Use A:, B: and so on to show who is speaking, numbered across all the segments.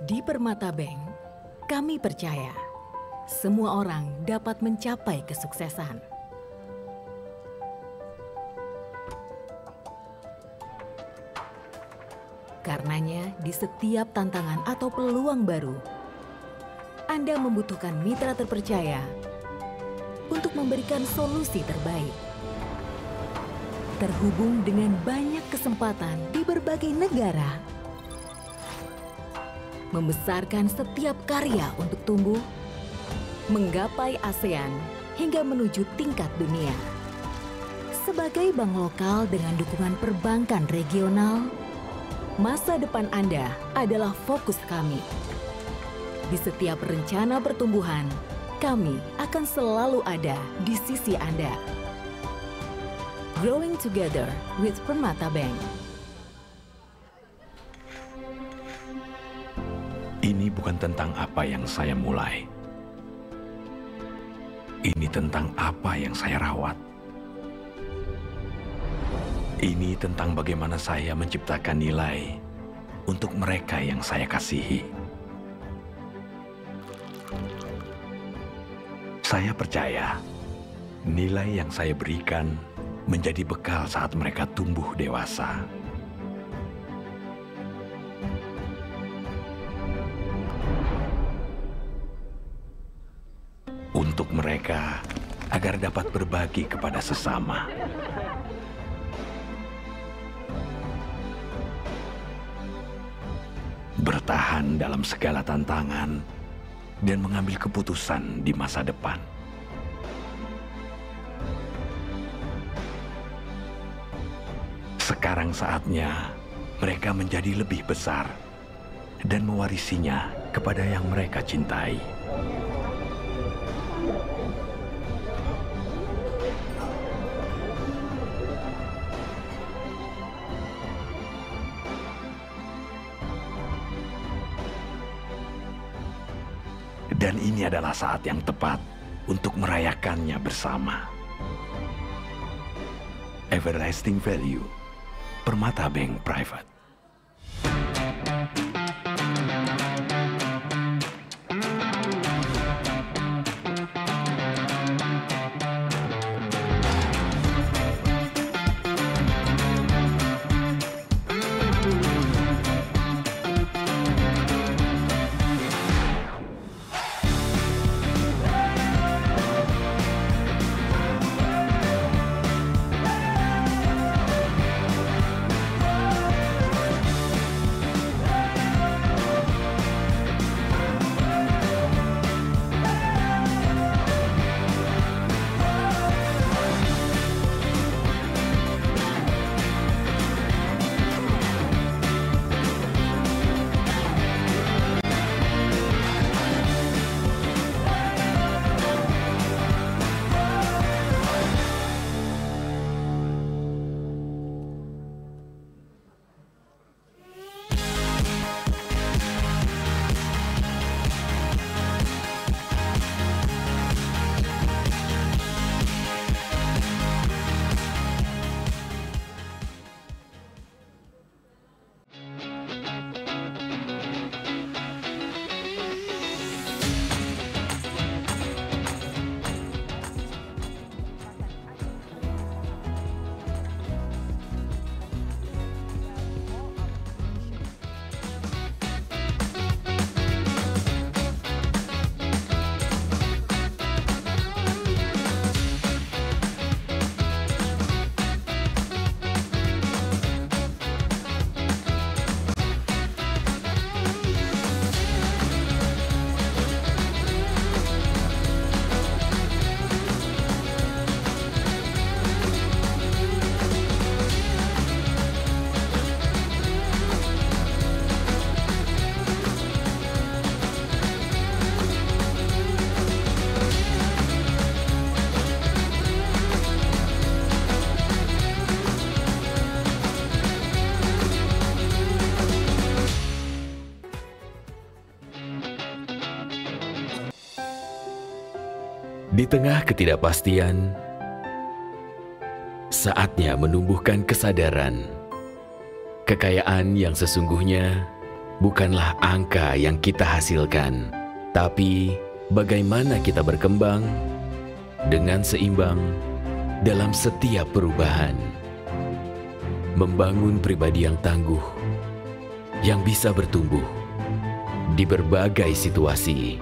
A: Di Permata Bank, kami percaya semua orang dapat mencapai kesuksesan. Karenanya, di setiap tantangan atau peluang baru, Anda membutuhkan mitra terpercaya untuk memberikan solusi terbaik. Terhubung dengan banyak kesempatan di berbagai negara, membesarkan setiap karya untuk tumbuh, menggapai ASEAN hingga menuju tingkat dunia. Sebagai bank lokal dengan dukungan perbankan regional, masa depan Anda adalah fokus kami. Di setiap rencana pertumbuhan, kami akan selalu ada di sisi Anda. Growing together with Permata Bank.
B: Ini bukan tentang apa yang saya mulai. Ini tentang apa yang saya rawat. Ini tentang bagaimana saya menciptakan nilai untuk mereka yang saya kasihi. Saya percaya nilai yang saya berikan menjadi bekal saat mereka tumbuh dewasa. Untuk mereka, agar dapat berbagi kepada sesama. Bertahan dalam segala tantangan dan mengambil keputusan di masa depan. Sekarang saatnya mereka menjadi lebih besar dan mewarisinya kepada yang mereka cintai. Dan ini adalah saat yang tepat untuk merayakannya bersama. Everlasting Value, Permata Bank Private.
C: Di tengah ketidakpastian, saatnya menumbuhkan kesadaran. Kekayaan yang sesungguhnya bukanlah angka yang kita hasilkan, tapi bagaimana kita berkembang dengan seimbang dalam setiap perubahan. Membangun pribadi yang tangguh, yang bisa bertumbuh di berbagai situasi.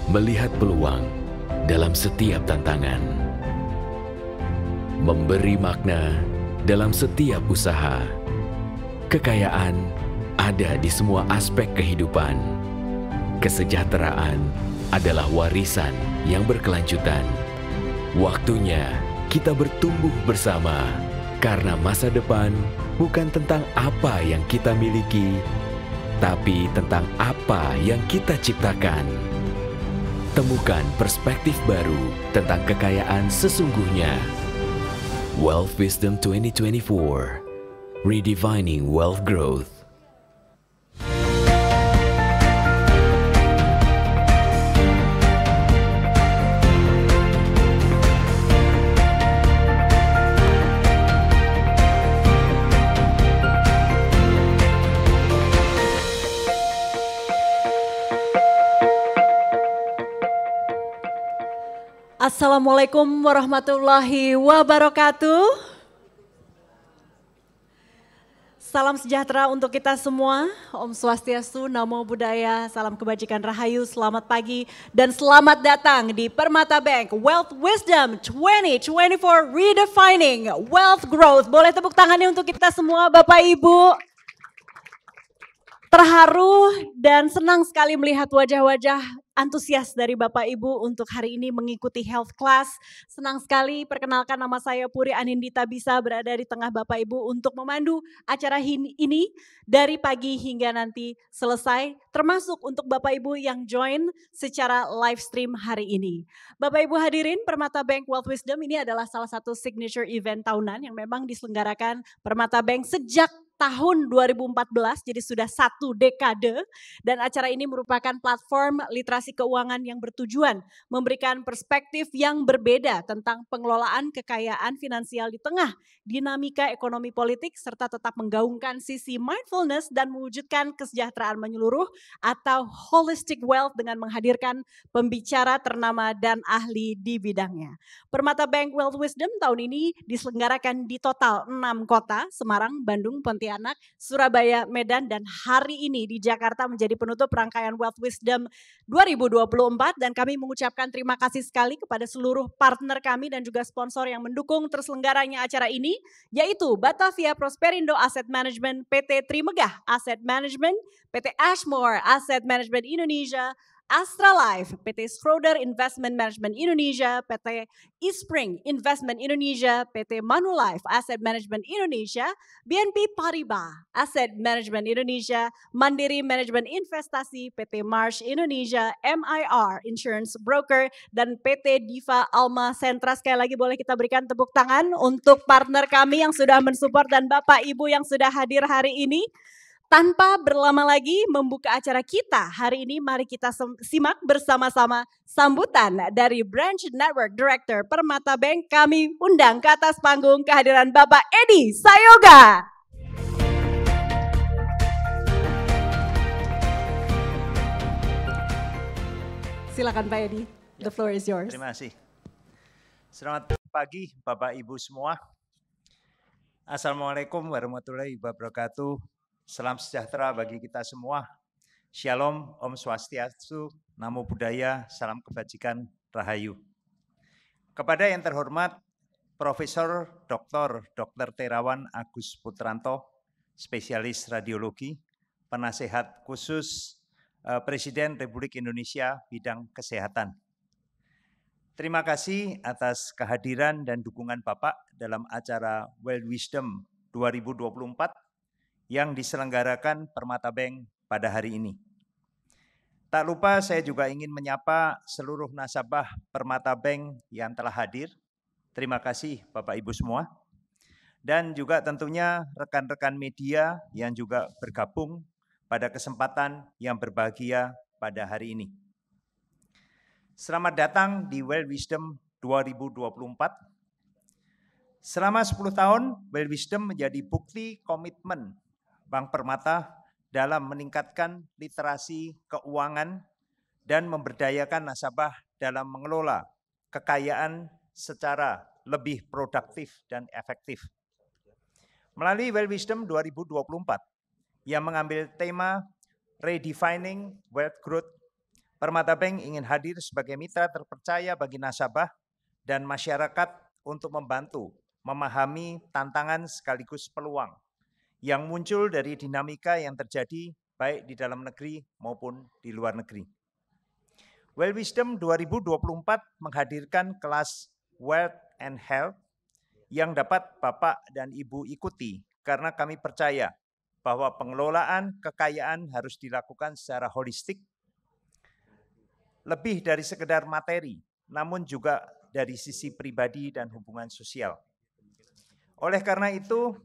C: Melihat peluang dalam setiap tantangan. Memberi makna dalam setiap usaha. Kekayaan ada di semua aspek kehidupan. Kesejahteraan adalah warisan yang berkelanjutan. Waktunya kita bertumbuh bersama, karena masa depan bukan tentang apa yang kita miliki, tapi tentang apa yang kita ciptakan. Temukan perspektif baru tentang kekayaan sesungguhnya. Wealth Wisdom 2024, Redefining Wealth Growth.
D: Assalamualaikum warahmatullahi wabarakatuh. Salam sejahtera untuk kita semua. Om Swastiastu, Namo Buddhaya, salam kebajikan rahayu, selamat pagi dan selamat datang di Permata Bank Wealth Wisdom 2024 Redefining Wealth Growth. Boleh tepuk tangannya untuk kita semua Bapak Ibu. Terharu dan senang sekali melihat wajah-wajah antusias dari Bapak Ibu untuk hari ini mengikuti health class. Senang sekali, perkenalkan nama saya Puri Anindita, bisa berada di tengah Bapak Ibu untuk memandu acara ini dari pagi hingga nanti selesai, termasuk untuk Bapak Ibu yang join secara live stream hari ini. Bapak Ibu hadirin, Permata Bank Wealth Wisdom ini adalah salah satu signature event tahunan yang memang diselenggarakan Permata Bank sejak tahun 2014, jadi sudah 1 dekade, dan acara ini merupakan platform literasi keuangan yang bertujuan memberikan perspektif yang berbeda tentang pengelolaan kekayaan finansial di tengah dinamika ekonomi politik, serta tetap menggaungkan sisi mindfulness dan mewujudkan kesejahteraan menyeluruh atau holistic wealth dengan menghadirkan pembicara ternama dan ahli di bidangnya. Permata Bank Wealth Wisdom tahun ini diselenggarakan di total 6 kota, Semarang, Bandung, Pontianak, Surabaya, Medan, dan hari ini di Jakarta menjadi penutup rangkaian Wealth Wisdom 2024, dan kami mengucapkan terima kasih sekali kepada seluruh partner kami dan juga sponsor yang mendukung terselenggaranya acara ini, yaitu Batavia Prosperindo Asset Management, PT Trimegah Asset Management, PT Ashmore Asset Management Indonesia, Astra Life, PT Schroeder Investment Management Indonesia, PT Eastspring Investment Indonesia, PT Manulife Asset Management Indonesia, BNP Paribas Asset Management Indonesia, Mandiri Management Investasi, PT Marsh Indonesia, MIR Insurance Broker, dan PT Diva Alma Sentra. Sekali lagi boleh kita berikan tepuk tangan untuk partner kami yang sudah mensupport dan Bapak Ibu yang sudah hadir hari ini. Tanpa berlama lagi membuka acara kita hari ini, mari kita simak bersama-sama sambutan dari Branch Network Director Permata Bank. Kami undang ke atas panggung kehadiran Bapak Edi Sayoga. Silakan Pak Edi, the floor is yours.
E: Terima kasih. Selamat pagi Bapak Ibu semua. Assalamualaikum warahmatullahi wabarakatuh. Salam sejahtera bagi kita semua. Shalom, Om Swastiastu, Namo Buddhaya, salam kebajikan, rahayu. Kepada yang terhormat Profesor Dr. Terawan Agus Putranto, spesialis radiologi, penasehat khusus Presiden Republik Indonesia bidang kesehatan. Terima kasih atas kehadiran dan dukungan Bapak dalam acara Wealth Wisdom 2024 yang diselenggarakan Permata Bank pada hari ini. Tak lupa saya juga ingin menyapa seluruh nasabah Permata Bank yang telah hadir. Terima kasih Bapak Ibu semua. Dan juga tentunya rekan-rekan media yang juga bergabung pada kesempatan yang berbahagia pada hari ini. Selamat datang di Wealth Wisdom 2024. Selama 10 tahun, Wealth Wisdom menjadi bukti komitmen Bank Permata dalam meningkatkan literasi keuangan dan memberdayakan nasabah dalam mengelola kekayaan secara lebih produktif dan efektif. Melalui Well Wisdom 2024 yang mengambil tema Redefining Wealth Growth, Permata Bank ingin hadir sebagai mitra terpercaya bagi nasabah dan masyarakat untuk membantu memahami tantangan sekaligus peluang yang muncul dari dinamika yang terjadi baik di dalam negeri maupun di luar negeri. Well Wisdom 2024 menghadirkan kelas Wealth and Health yang dapat Bapak dan Ibu ikuti karena kami percaya bahwa pengelolaan kekayaan harus dilakukan secara holistik, lebih dari sekedar materi, namun juga dari sisi pribadi dan hubungan sosial. Oleh karena itu,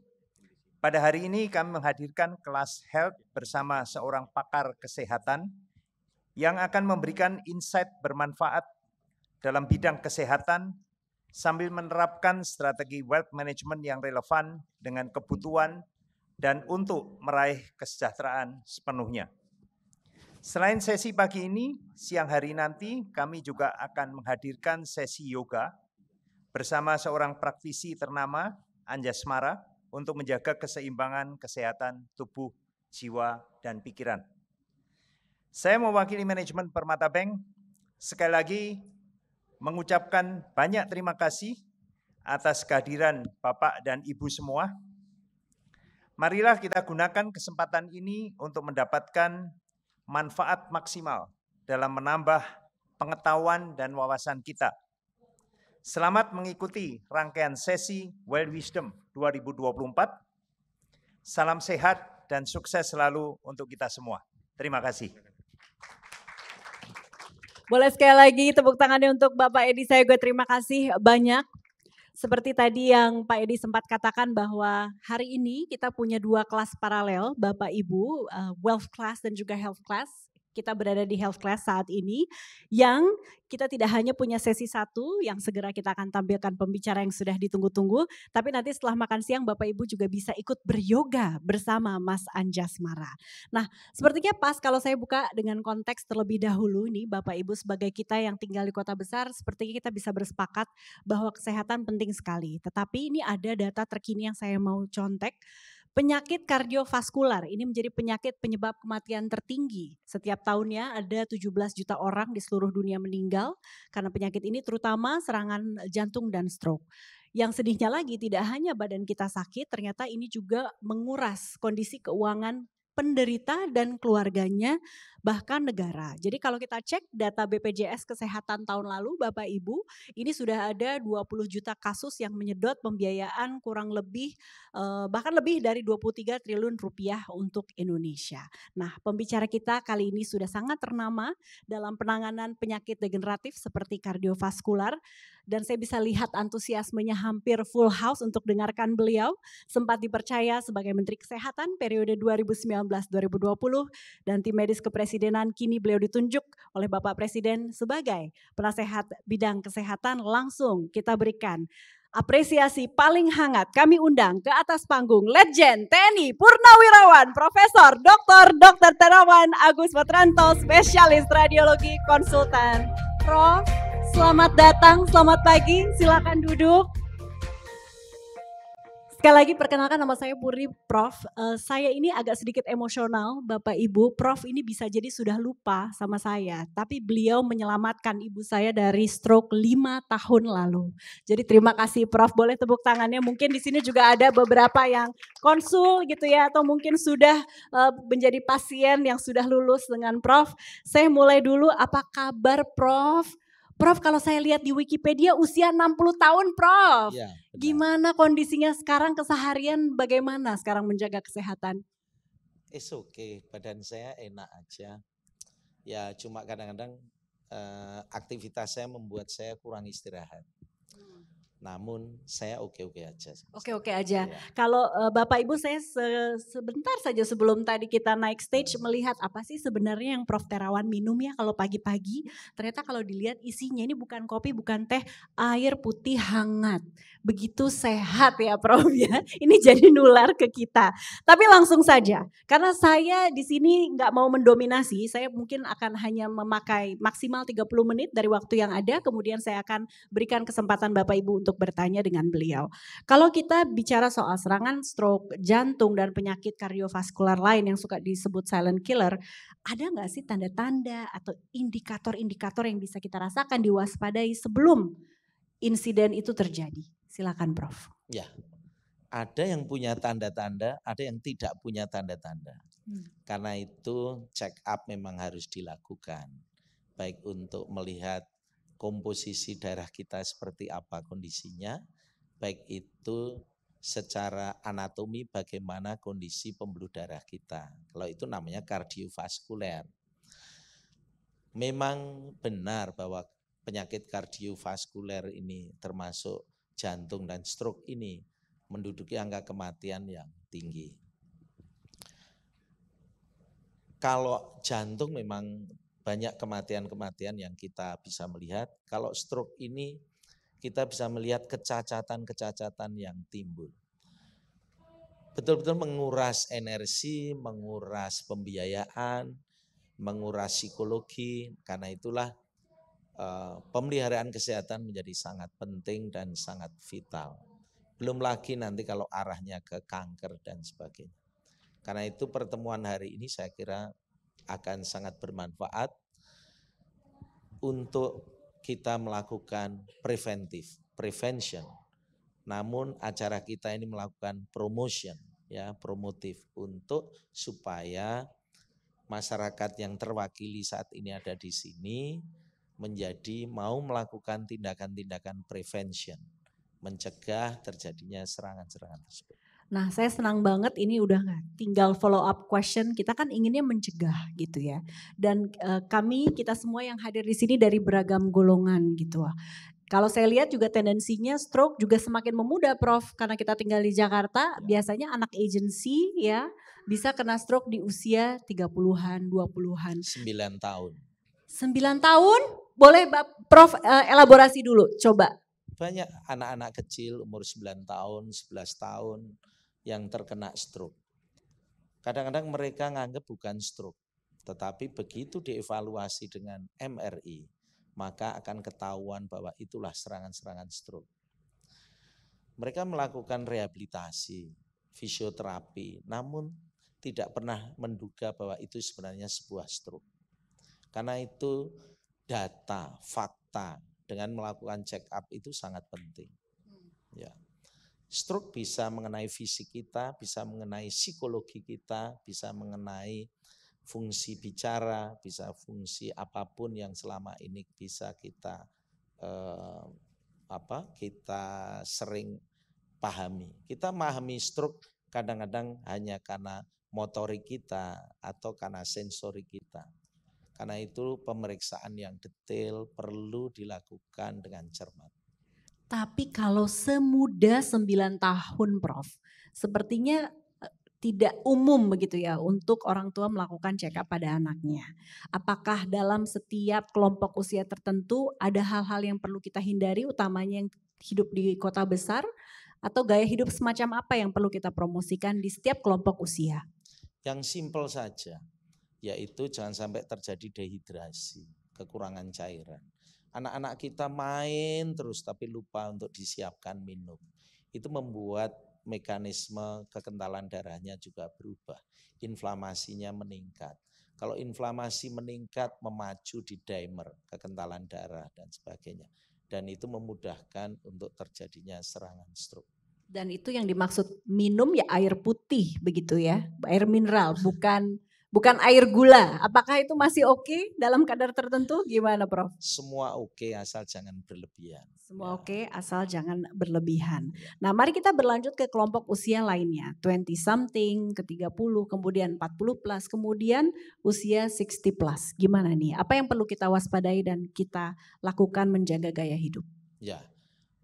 E: pada hari ini kami menghadirkan kelas health bersama seorang pakar kesehatan yang akan memberikan insight bermanfaat dalam bidang kesehatan sambil menerapkan strategi wealth management yang relevan dengan kebutuhan dan untuk meraih kesejahteraan sepenuhnya. Selain sesi pagi ini, siang hari nanti kami juga akan menghadirkan sesi yoga bersama seorang praktisi ternama, Anjasmara, untuk menjaga keseimbangan kesehatan tubuh, jiwa, dan pikiran. Saya mewakili manajemen Permata Bank, sekali lagi mengucapkan banyak terima kasih atas kehadiran Bapak dan Ibu semua. Marilah kita gunakan kesempatan ini untuk mendapatkan manfaat maksimal dalam menambah pengetahuan dan wawasan kita. Selamat mengikuti rangkaian sesi Well Wisdom 2024. Salam sehat dan sukses selalu untuk kita semua. Terima kasih.
D: Boleh sekali lagi tepuk tangannya untuk Bapak Edi, saya juga terima kasih banyak. Seperti tadi yang Pak Edi sempat katakan bahwa hari ini kita punya 2 kelas paralel, Bapak Ibu, Wealth Class dan juga Health Class. Kita berada di Health Class saat ini, yang kita tidak hanya punya sesi 1 yang segera kita akan tampilkan pembicara yang sudah ditunggu-tunggu, tapi nanti setelah makan siang Bapak Ibu juga bisa ikut beryoga bersama Mas Anjasmara. Nah, sepertinya pas kalau saya buka dengan konteks terlebih dahulu nih Bapak Ibu, sebagai kita yang tinggal di kota besar, sepertinya kita bisa bersepakat bahwa kesehatan penting sekali. Tetapi ini ada data terkini yang saya mau contek. Penyakit kardiovaskular ini menjadi penyakit penyebab kematian tertinggi. Setiap tahunnya ada 17 juta orang di seluruh dunia meninggal karena penyakit ini, terutama serangan jantung dan stroke. Yang sedihnya lagi tidak hanya badan kita sakit, ternyata ini juga menguras kondisi keuangan penderita dan keluarganya, bahkan negara. Jadi kalau kita cek data BPJS Kesehatan tahun lalu Bapak Ibu, ini sudah ada 20 juta kasus yang menyedot pembiayaan kurang lebih bahkan lebih dari 23 triliun rupiah untuk Indonesia. Nah, pembicara kita kali ini sudah sangat ternama dalam penanganan penyakit degeneratif seperti kardiovaskular, dan saya bisa lihat antusiasmenya hampir full house untuk dengarkan beliau. Sempat dipercaya sebagai Menteri Kesehatan periode 2019-2020 dan tim medis kepresidenan, kini beliau ditunjuk oleh Bapak Presiden sebagai penasehat bidang kesehatan. Langsung kita berikan apresiasi paling hangat, kami undang ke atas panggung Legend TNI Purnawirawan Profesor Dr. Terawan Agus Patranto, spesialis radiologi konsultan. Prof, selamat datang, selamat pagi, silakan duduk. Sekali lagi perkenalkan, nama saya Puri, Prof. Saya ini agak sedikit emosional Bapak Ibu. Prof ini bisa jadi sudah lupa sama saya, tapi beliau menyelamatkan ibu saya dari stroke 5 tahun lalu. Jadi terima kasih Prof, boleh tepuk tangannya. Mungkin di sini juga ada beberapa yang konsul gitu ya, atau mungkin sudah menjadi pasien yang sudah lulus dengan Prof. Saya mulai dulu, apa kabar Prof? Prof, kalau saya lihat di Wikipedia usia 60 tahun Prof. Ya, gimana kondisinya sekarang, keseharian bagaimana sekarang menjaga kesehatan?
F: It's okay, badan saya enak aja. Ya cuma kadang-kadang aktivitas saya membuat saya kurang istirahat. Namun saya oke-oke aja.
D: Oke-oke aja.
F: Iya.
D: Kalau Bapak Ibu saya sebentar saja sebelum tadi kita naik stage melihat apa sih sebenarnya yang Prof Terawan minum ya kalau pagi-pagi. Ternyata kalau dilihat isinya ini bukan kopi, bukan teh, air putih hangat. Begitu sehat ya Prof ya. Ini jadi nular ke kita. Tapi langsung saja, karena saya di sini nggak mau mendominasi, saya mungkin akan hanya memakai maksimal 30 menit dari waktu yang ada, kemudian saya akan berikan kesempatan Bapak Ibu untuk bertanya dengan beliau. Kalau kita bicara soal serangan stroke, jantung dan penyakit kardiovaskular lain yang suka disebut silent killer, ada nggak sih tanda-tanda atau indikator-indikator yang bisa kita rasakan diwaspadai sebelum insiden itu terjadi? Silakan Prof.
F: Ya, ada yang punya tanda-tanda, ada yang tidak punya tanda-tanda. Karena itu check up memang harus dilakukan. Baik untuk melihat komposisi darah kita seperti apa kondisinya, baik itu secara anatomi bagaimana kondisi pembuluh darah kita. Kalau itu namanya kardiovaskuler. Memang benar bahwa penyakit kardiovaskuler ini termasuk jantung dan stroke ini menduduki angka kematian yang tinggi. Kalau jantung memang banyak kematian-kematian yang kita bisa melihat. Kalau stroke ini kita bisa melihat kecacatan-kecacatan yang timbul. Betul-betul menguras energi, menguras pembiayaan, menguras psikologi. Karena itulah pemeliharaan kesehatan menjadi sangat penting dan sangat vital. Belum lagi nanti kalau arahnya ke kanker dan sebagainya. Karena itu pertemuan hari ini saya kira akan sangat bermanfaat untuk kita melakukan prevention. Namun acara kita ini melakukan promotion, ya, promotif untuk supaya masyarakat yang terwakili saat ini ada di sini menjadi mau melakukan tindakan-tindakan prevention, mencegah terjadinya serangan-serangan tersebut.
D: Nah, saya senang banget ini udah tinggal follow up question. Kita kan inginnya mencegah gitu ya. Dan kita semua yang hadir di sini dari beragam golongan gitu. Kalau saya lihat juga tendensinya stroke juga semakin memudah Prof. Karena kita tinggal di Jakarta, biasanya anak agency ya bisa kena stroke di usia 30-an, 20-an.
F: 9 tahun.
D: 9 tahun? Boleh Prof elaborasi dulu, coba.
F: Banyak anak-anak kecil umur 9 tahun, 11 tahun yang terkena stroke. Kadang-kadang mereka nganggap bukan stroke, tetapi begitu dievaluasi dengan MRI, maka akan ketahuan bahwa itulah serangan-serangan stroke. Mereka melakukan rehabilitasi, fisioterapi, namun tidak pernah menduga bahwa itu sebenarnya sebuah stroke. Karena itu data, fakta dengan melakukan check up itu sangat penting. Ya. Stroke bisa mengenai fisik kita, bisa mengenai psikologi kita, bisa mengenai fungsi bicara, bisa fungsi apapun yang selama ini bisa kita kita sering pahami. Kita memahami stroke kadang-kadang hanya karena motorik kita atau karena sensori kita. Karena itu pemeriksaan yang detail perlu dilakukan dengan cermat.
D: Tapi kalau semuda 9 tahun Prof, sepertinya tidak umum begitu ya untuk orang tua melakukan check up pada anaknya. Apakah dalam setiap kelompok usia tertentu ada hal-hal yang perlu kita hindari utamanya yang hidup di kota besar atau gaya hidup semacam apa yang perlu kita promosikan di setiap kelompok usia?
F: Yang simpel saja, yaitu jangan sampai terjadi dehidrasi, kekurangan cairan. Anak-anak kita main terus tapi lupa untuk disiapkan minum. Itu membuat mekanisme kekentalan darahnya juga berubah. Inflamasinya meningkat. Kalau inflamasi meningkat memacu di dimer, kekentalan darah dan sebagainya. Dan itu memudahkan untuk terjadinya serangan stroke.
D: Dan itu yang dimaksud minum ya air putih begitu ya, air mineral bukan air gula. Apakah itu masih oke dalam kadar tertentu? Gimana Prof?
F: Semua oke asal jangan berlebihan.
D: Semua oke asal jangan berlebihan. Nah mari kita berlanjut ke kelompok usia lainnya. 20 something, ke 30, kemudian 40 plus, kemudian usia 60 plus. Gimana nih? Apa yang perlu kita waspadai dan kita lakukan menjaga gaya hidup?
F: Ya,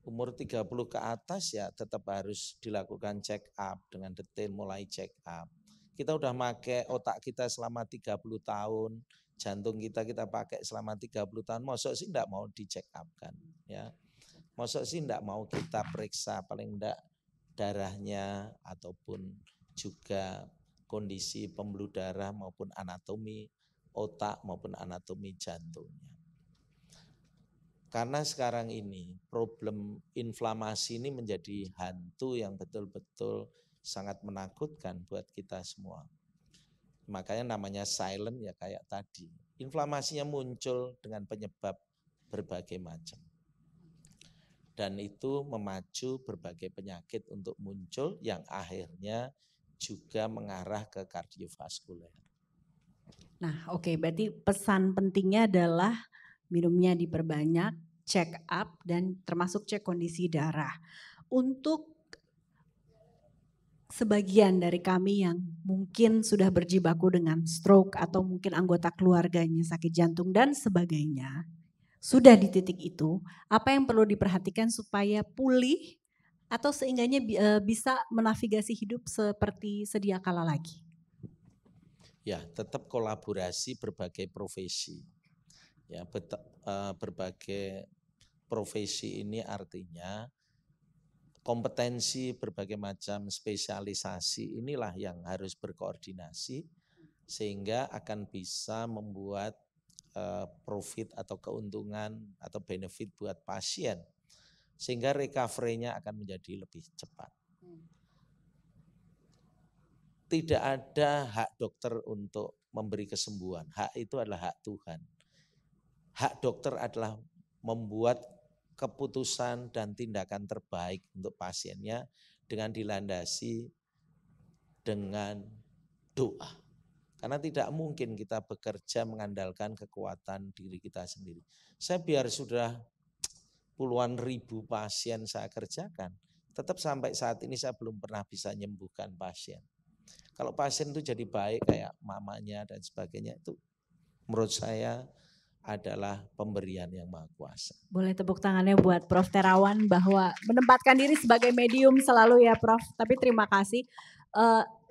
F: Umur 30 ke atas ya tetap harus dilakukan check up dengan detail, mulai check up. Kita udah pakai otak kita selama 30 tahun, jantung kita pakai selama 30 tahun, mosok sih enggak mau di check up kan ya. Mosok sih enggak mau kita periksa paling enggak darahnya ataupun juga kondisi pembuluh darah maupun anatomi otak maupun anatomi jantungnya. Karena sekarang ini problem inflamasi ini menjadi hantu yang betul-betul sangat menakutkan buat kita semua. Makanya namanya silent ya kayak tadi. Inflamasinya muncul dengan penyebab berbagai macam. Dan itu memacu berbagai penyakit untuk muncul yang akhirnya juga mengarah ke kardiovaskuler.
D: Nah, oke, berarti pesan pentingnya adalah minumnya diperbanyak, check up, dan termasuk cek kondisi darah. Untuk sebagian dari kami yang mungkin sudah berjibaku dengan stroke atau mungkin anggota keluarganya sakit jantung dan sebagainya, sudah di titik itu, apa yang perlu diperhatikan supaya pulih atau seenggaknya bisa menavigasi hidup seperti sedia kala lagi?
F: Ya, tetap kolaborasi berbagai profesi. Ya, berbagai profesi ini artinya kompetensi berbagai macam spesialisasi inilah yang harus berkoordinasi sehingga akan bisa membuat profit atau keuntungan atau benefit buat pasien sehingga recovery-nya akan menjadi lebih cepat. Tidak ada hak dokter untuk memberi kesembuhan. Hak itu adalah hak Tuhan. Hak dokter adalah membuat keputusan dan tindakan terbaik untuk pasiennya dengan dilandasi dengan doa. Karena tidak mungkin kita bekerja mengandalkan kekuatan diri kita sendiri. Saya biar sudah puluhan ribu pasien saya kerjakan, tetap sampai saat ini saya belum pernah bisa menyembuhkan pasien. Kalau pasien itu jadi baik kayak mamanya dan sebagainya, itu menurut saya adalah pemberian yang maha kuasa.
D: Boleh tepuk tangannya buat Prof. Terawan bahwa menempatkan diri sebagai medium selalu ya Prof. Tapi terima kasih.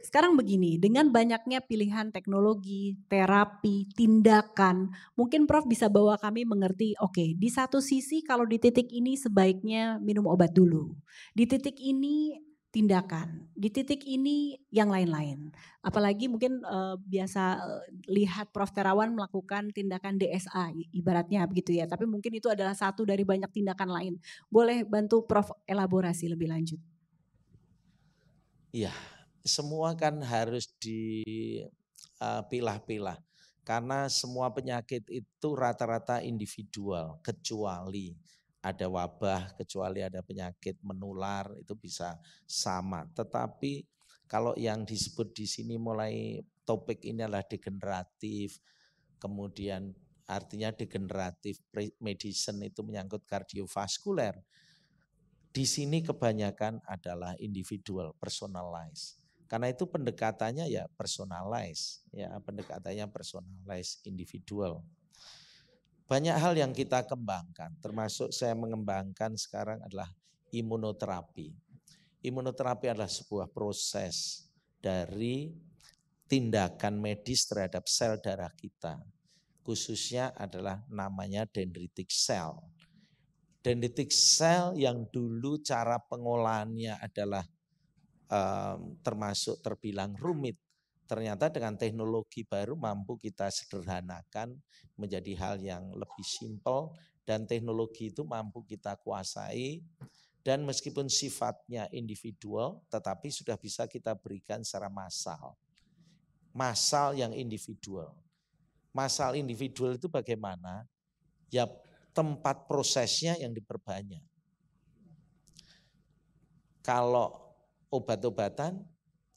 D: Sekarang begini, dengan banyaknya pilihan teknologi, terapi, tindakan, mungkin Prof bisa bawa kami mengerti, oke, di satu sisi kalau di titik ini sebaiknya minum obat dulu. Di titik ini tindakan, di titik ini yang lain-lain. Apalagi mungkin biasa lihat Prof. Terawan melakukan tindakan DSA ibaratnya begitu ya. Tapi mungkin itu adalah satu dari banyak tindakan lain. Boleh bantu Prof elaborasi lebih lanjut?
F: Iya, semua kan harus dipilah-pilah. Karena semua penyakit itu rata-rata individual kecuali ada wabah, kecuali ada penyakit menular itu bisa sama. Tetapi kalau yang disebut di sini mulai topik ini adalah degeneratif, kemudian artinya degeneratif medicine itu menyangkut kardiovaskuler. Di sini kebanyakan adalah individual, personalized. Karena itu pendekatannya ya personalized, ya pendekatannya personalized, individual. Banyak hal yang kita kembangkan, termasuk saya mengembangkan sekarang adalah imunoterapi. Imunoterapi adalah sebuah proses dari tindakan medis terhadap sel darah kita. Khususnya adalah namanya dendritic cell. Dendritic cell yang dulu cara pengolahannya adalah termasuk terbilang rumit. Ternyata dengan teknologi baru mampu kita sederhanakan menjadi hal yang lebih simpel dan teknologi itu mampu kita kuasai dan meskipun sifatnya individual tetapi sudah bisa kita berikan secara massal. Massal yang individual. Massal individual itu bagaimana? Ya tempat prosesnya yang diperbanyak. Kalau obat-obatan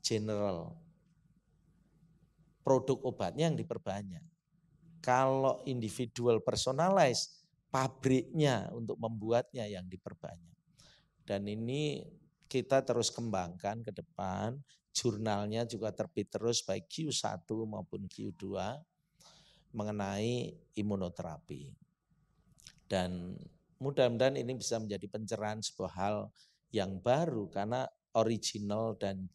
F: general, produk obatnya yang diperbanyak. Kalau individual personalized, pabriknya untuk membuatnya yang diperbanyak. Dan ini kita terus kembangkan ke depan, jurnalnya juga terbit terus baik Q1 maupun Q2 mengenai imunoterapi. Dan mudah-mudahan ini bisa menjadi pencerahan sebuah hal yang baru karena original dan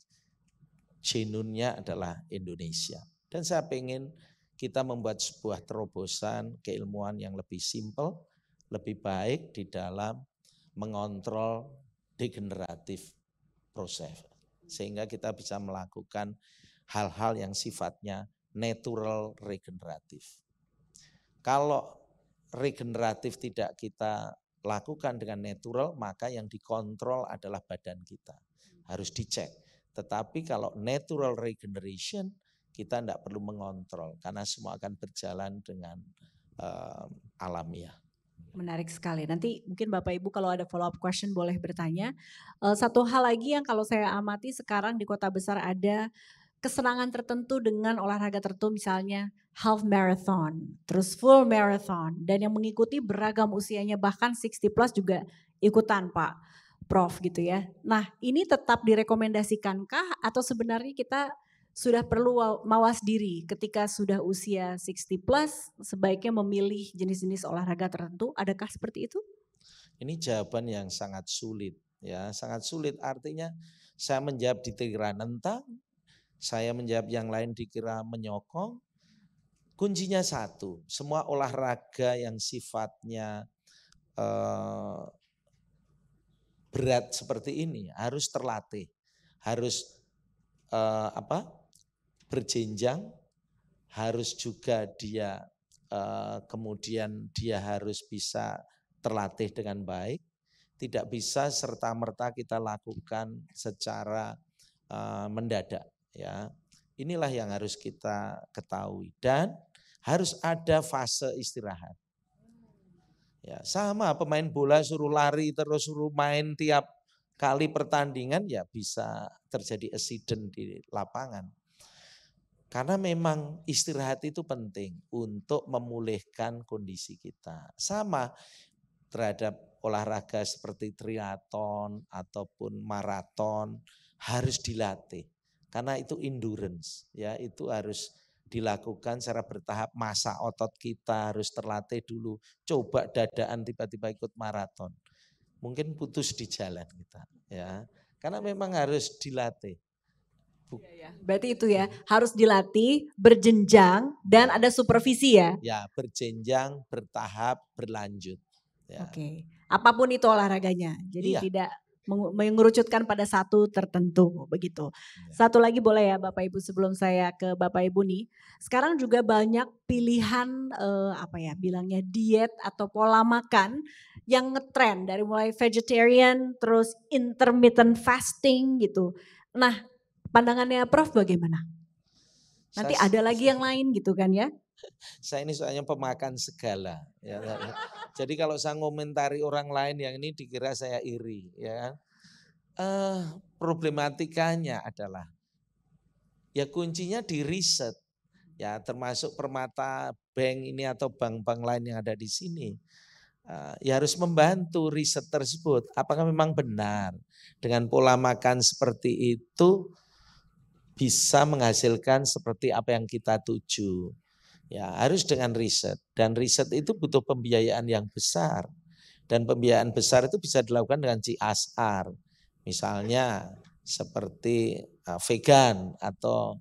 F: genuinnya adalah Indonesia. Dan saya pengen kita membuat sebuah terobosan keilmuan yang lebih simpel, lebih baik di dalam mengontrol degeneratif proses. Sehingga kita bisa melakukan hal-hal yang sifatnya natural regeneratif. Kalau regeneratif tidak kita lakukan dengan natural, maka yang dikontrol adalah badan kita. Harus dicek. Tetapi kalau natural regeneration, kita tidak perlu mengontrol karena semua akan berjalan dengan alamiah.
D: Menarik sekali. Nanti mungkin Bapak Ibu kalau ada follow up question boleh bertanya. Satu hal lagi yang kalau saya amati sekarang di kota besar ada kesenangan tertentu dengan olahraga tertentu, misalnya half marathon, terus full marathon, dan yang mengikuti beragam usianya, bahkan 60 plus juga ikutan Pak Prof gitu ya. Nah ini tetap direkomendasikankah atau sebenarnya kita sudah perlu mawas diri ketika sudah usia 60 plus sebaiknya memilih jenis-jenis olahraga tertentu, adakah seperti itu?
F: Ini jawaban yang sangat sulit ya, sangat sulit artinya saya menjawab dikira nentang, saya menjawab yang lain dikira menyokong. Kuncinya satu, semua olahraga yang sifatnya berat seperti ini harus terlatih, harus berjenjang, harus juga dia kemudian dia harus bisa terlatih dengan baik, tidak bisa serta-merta kita lakukan secara mendadak ya. Inilah yang harus kita ketahui dan harus ada fase istirahat. Ya, sama pemain bola suruh lari terus suruh main tiap kali pertandingan ya bisa terjadi accident di lapangan. Karena memang istirahat itu penting untuk memulihkan kondisi kita. Sama terhadap olahraga seperti triathlon ataupun maraton harus dilatih. Karena itu endurance, ya itu harus dilakukan secara bertahap. Masa otot kita harus terlatih dulu. Coba dadaan tiba-tiba ikut maraton. Mungkin putus di jalan kita, ya. Karena memang harus dilatih.
D: Berarti itu ya, harus dilatih, berjenjang dan ada supervisi ya.
F: Ya, berjenjang, bertahap, berlanjut. Ya.
D: Oke, apapun itu olahraganya. Jadi tidak mengerucutkan pada satu tertentu begitu. Ya. Satu lagi boleh ya Bapak Ibu sebelum saya ke Bapak Ibu nih. Sekarang juga banyak pilihan bilangnya diet atau pola makan yang ngetren dari mulai vegetarian terus intermittent fasting gitu. Nah, pandangannya Prof bagaimana? Nanti ada lagi yang lain gitu kan ya?
F: Saya ini soalnya pemakan segala. Ya. Jadi kalau saya ngomentari orang lain yang ini dikira saya iri. Ya. Problematikanya adalah ya kuncinya di riset. Ya termasuk Permata Bank ini atau bank-bank lain yang ada di sini. Ya harus membantu riset tersebut. Apakah memang benar dengan pola makan seperti itu bisa menghasilkan seperti apa yang kita tuju. Ya harus dengan riset dan riset itu butuh pembiayaan yang besar dan pembiayaan besar itu bisa dilakukan dengan CSR. Misalnya seperti vegan atau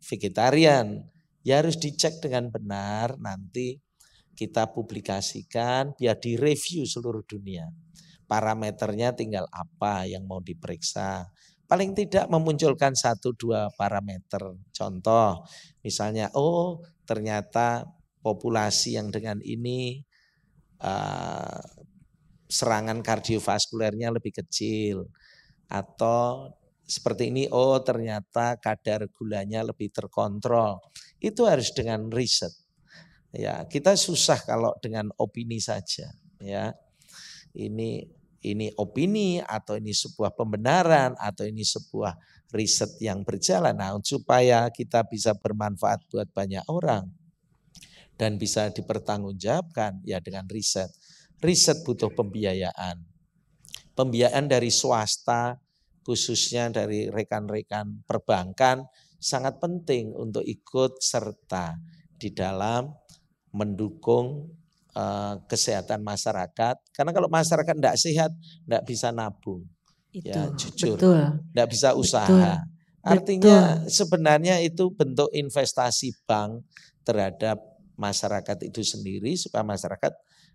F: vegetarian. Ya harus dicek dengan benar nanti kita publikasikan biar direview seluruh dunia. Parameternya tinggal apa yang mau diperiksa. Paling tidak memunculkan 1-2 parameter. Contoh misalnya ternyata populasi yang dengan ini serangan kardiovaskulernya lebih kecil. Atau seperti ini ternyata kadar gulanya lebih terkontrol. Itu harus dengan riset. Ya, kita susah kalau dengan opini saja ya. Ini opini atau ini sebuah pembenaran atau ini sebuah riset yang berjalan. Nah, supaya kita bisa bermanfaat buat banyak orang dan bisa dipertanggungjawabkan ya dengan riset. Riset butuh pembiayaan. Pembiayaan dari swasta khususnya dari rekan-rekan perbankan sangat penting untuk ikut serta di dalam mendukung kesehatan masyarakat. Karena kalau masyarakat tidak sehat, tidak bisa nabung.
D: Itu,
F: Ya, jujur,
D: betul.
F: tidak bisa usaha.
D: Betul.
F: Artinya sebenarnya itu bentuk investasi bank terhadap masyarakat itu sendiri supaya masyarakat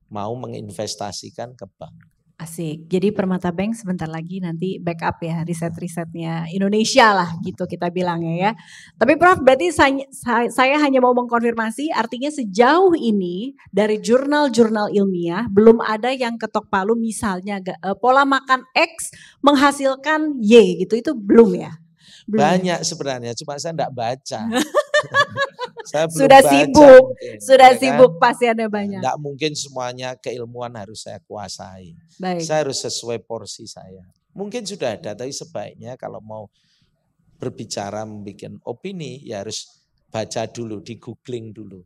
F: mau menginvestasikan ke bank.
D: Asik. Jadi Permata Bank sebentar lagi nanti backup ya riset-risetnya Indonesia lah gitu kita bilangnya ya. Tapi Prof berarti saya hanya mau mengkonfirmasi artinya sejauh ini dari jurnal-jurnal ilmiah belum ada yang ketok palu misalnya pola makan X menghasilkan Y gitu, itu belum ya? Belum.
F: Banyak sebenarnya, cuma saya enggak baca. Saya belum
D: Sudah
F: baca
D: sibuk,
F: mungkin,
D: sudah
F: ya
D: sibuk
F: kan?
D: pasti ada banyak.
F: Enggak mungkin semuanya keilmuan harus saya kuasai.
D: Baik.
F: Saya harus sesuai porsi saya. Mungkin sudah ada, tapi sebaiknya kalau mau berbicara membuat opini ya harus baca dulu, di googling dulu.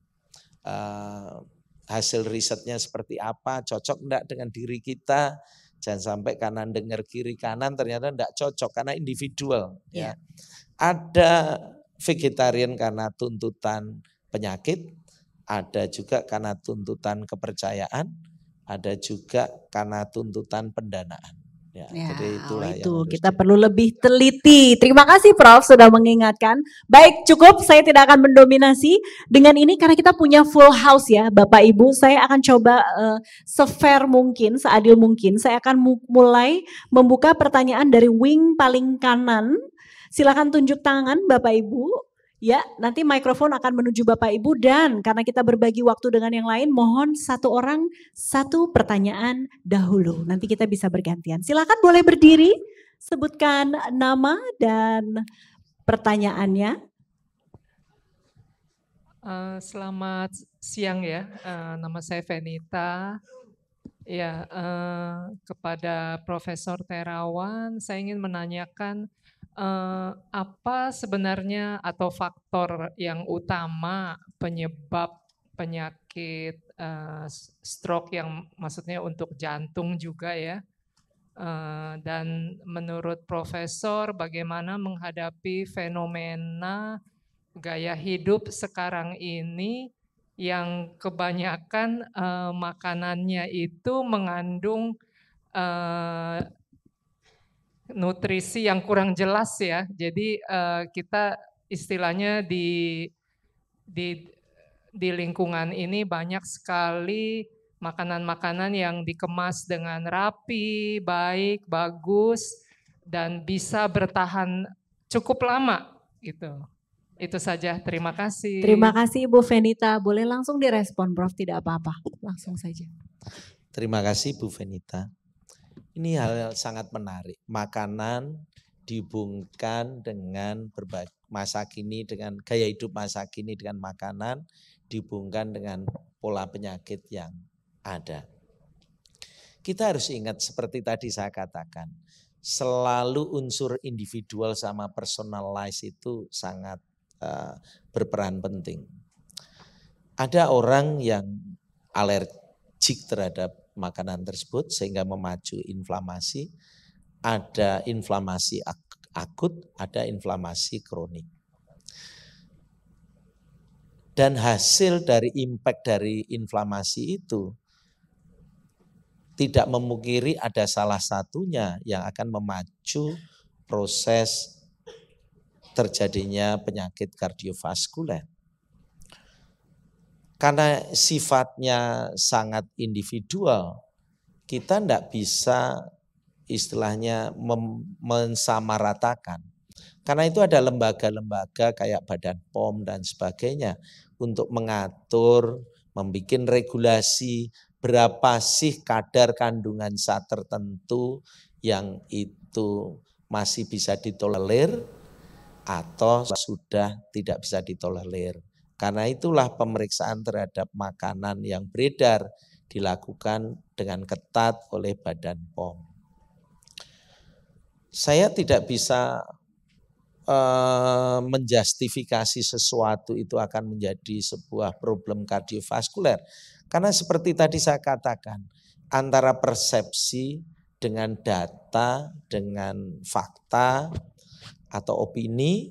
F: Hasil risetnya seperti apa, cocok enggak dengan diri kita. Jangan sampai kanan dengar kiri kanan ternyata enggak cocok karena individual. Ya. Ada vegetarian karena tuntutan penyakit, ada juga karena tuntutan kepercayaan, ada juga karena tuntutan pendanaan. Ya, jadi itulah
D: itu
F: yang
D: kita perlu lebih teliti. Terima kasih Prof sudah mengingatkan. Baik, cukup, saya tidak akan mendominasi dengan ini karena kita punya full house ya Bapak Ibu. Saya akan coba se-fair mungkin, seadil mungkin. Saya akan mulai membuka pertanyaan dari wing paling kanan. Silakan tunjuk tangan Bapak Ibu. Ya, nanti mikrofon akan menuju Bapak Ibu dan karena kita berbagi waktu dengan yang lain, mohon satu orang satu pertanyaan dahulu. Nanti kita bisa bergantian. Silakan boleh berdiri, sebutkan nama dan pertanyaannya.
G: Selamat siang ya, nama saya Venita. Ya, kepada Profesor Terawan, saya ingin menanyakan apa sebenarnya atau faktor yang utama penyebab penyakit stroke yang maksudnya untuk jantung juga ya. Dan menurut Profesor bagaimana menghadapi fenomena gaya hidup sekarang ini yang kebanyakan makanannya itu mengandung nutrisi yang kurang jelas ya. Jadi kita istilahnya di lingkungan ini banyak sekali makanan-makanan yang dikemas dengan rapi, baik, bagus dan bisa bertahan cukup lama gitu. Itu saja, terima kasih.
D: Terima kasih Ibu Venita. Boleh langsung direspon Prof, tidak apa-apa. Langsung saja.
F: Terima kasih Bu Venita. Ini hal yang sangat menarik. Makanan dihubungkan dengan masa kini, dengan gaya hidup masa kini dengan makanan, dihubungkan dengan pola penyakit yang ada. Kita harus ingat seperti tadi saya katakan, selalu unsur individual sama personalize itu sangat berperan penting. Ada orang yang alergik terhadap makanan tersebut sehingga memacu inflamasi. Ada inflamasi akut, ada inflamasi kronik. Dan hasil dari impact dari inflamasi itu tidak memungkiri ada salah satunya yang akan memacu proses terjadinya penyakit kardiovaskuler. Karena sifatnya sangat individual, kita tidak bisa istilahnya mensamaratakan. Karena itu ada lembaga-lembaga kayak Badan POM dan sebagainya untuk mengatur, membuat regulasi berapa sih kadar kandungan zat tertentu yang itu masih bisa ditolerir atau sudah tidak bisa ditolerir. Karena itulah pemeriksaan terhadap makanan yang beredar dilakukan dengan ketat oleh Badan POM. Saya tidak bisa menjustifikasi sesuatu itu akan menjadi sebuah problem kardiovaskuler. Karena seperti tadi saya katakan, antara persepsi dengan data, dengan fakta atau opini,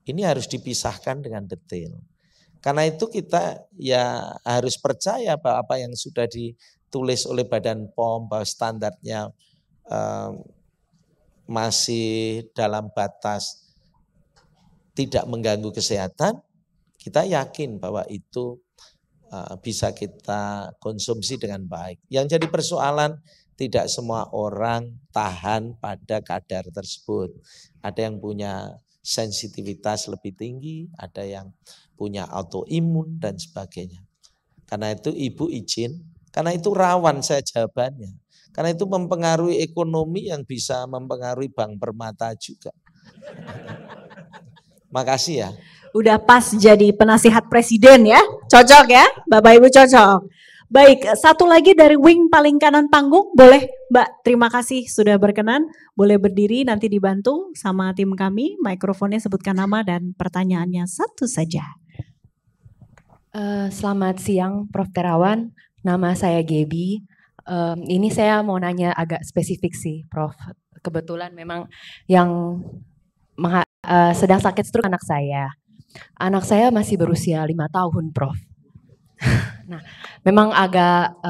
F: ini harus dipisahkan dengan detail. Karena itu kita ya harus percaya bahwa apa yang sudah ditulis oleh Badan POM bahwa standarnya masih dalam batas tidak mengganggu kesehatan, kita yakin bahwa itu bisa kita konsumsi dengan baik. Yang jadi persoalan tidak semua orang tahan pada kadar tersebut. Ada yang punya sensitivitas lebih tinggi, ada yang punya autoimun dan sebagainya. Karena itu Ibu izin, karena itu rawan saya jawabannya. Karena itu mempengaruhi ekonomi yang bisa mempengaruhi Bank Permata juga. Makasih ya.
D: Udah pas jadi penasihat presiden ya, cocok ya, Bapak Ibu cocok. Baik, satu lagi dari wing paling kanan panggung, boleh Mbak, terima kasih sudah berkenan, boleh berdiri nanti dibantu sama tim kami, mikrofonnya sebutkan nama dan pertanyaannya satu saja.
H: Selamat siang Prof. Terawan, nama saya Gaby. Ini saya mau nanya agak spesifik sih Prof. Kebetulan memang yang sedang sakit stroke anak saya. Anak saya masih berusia 5 tahun Prof. Nah, memang agak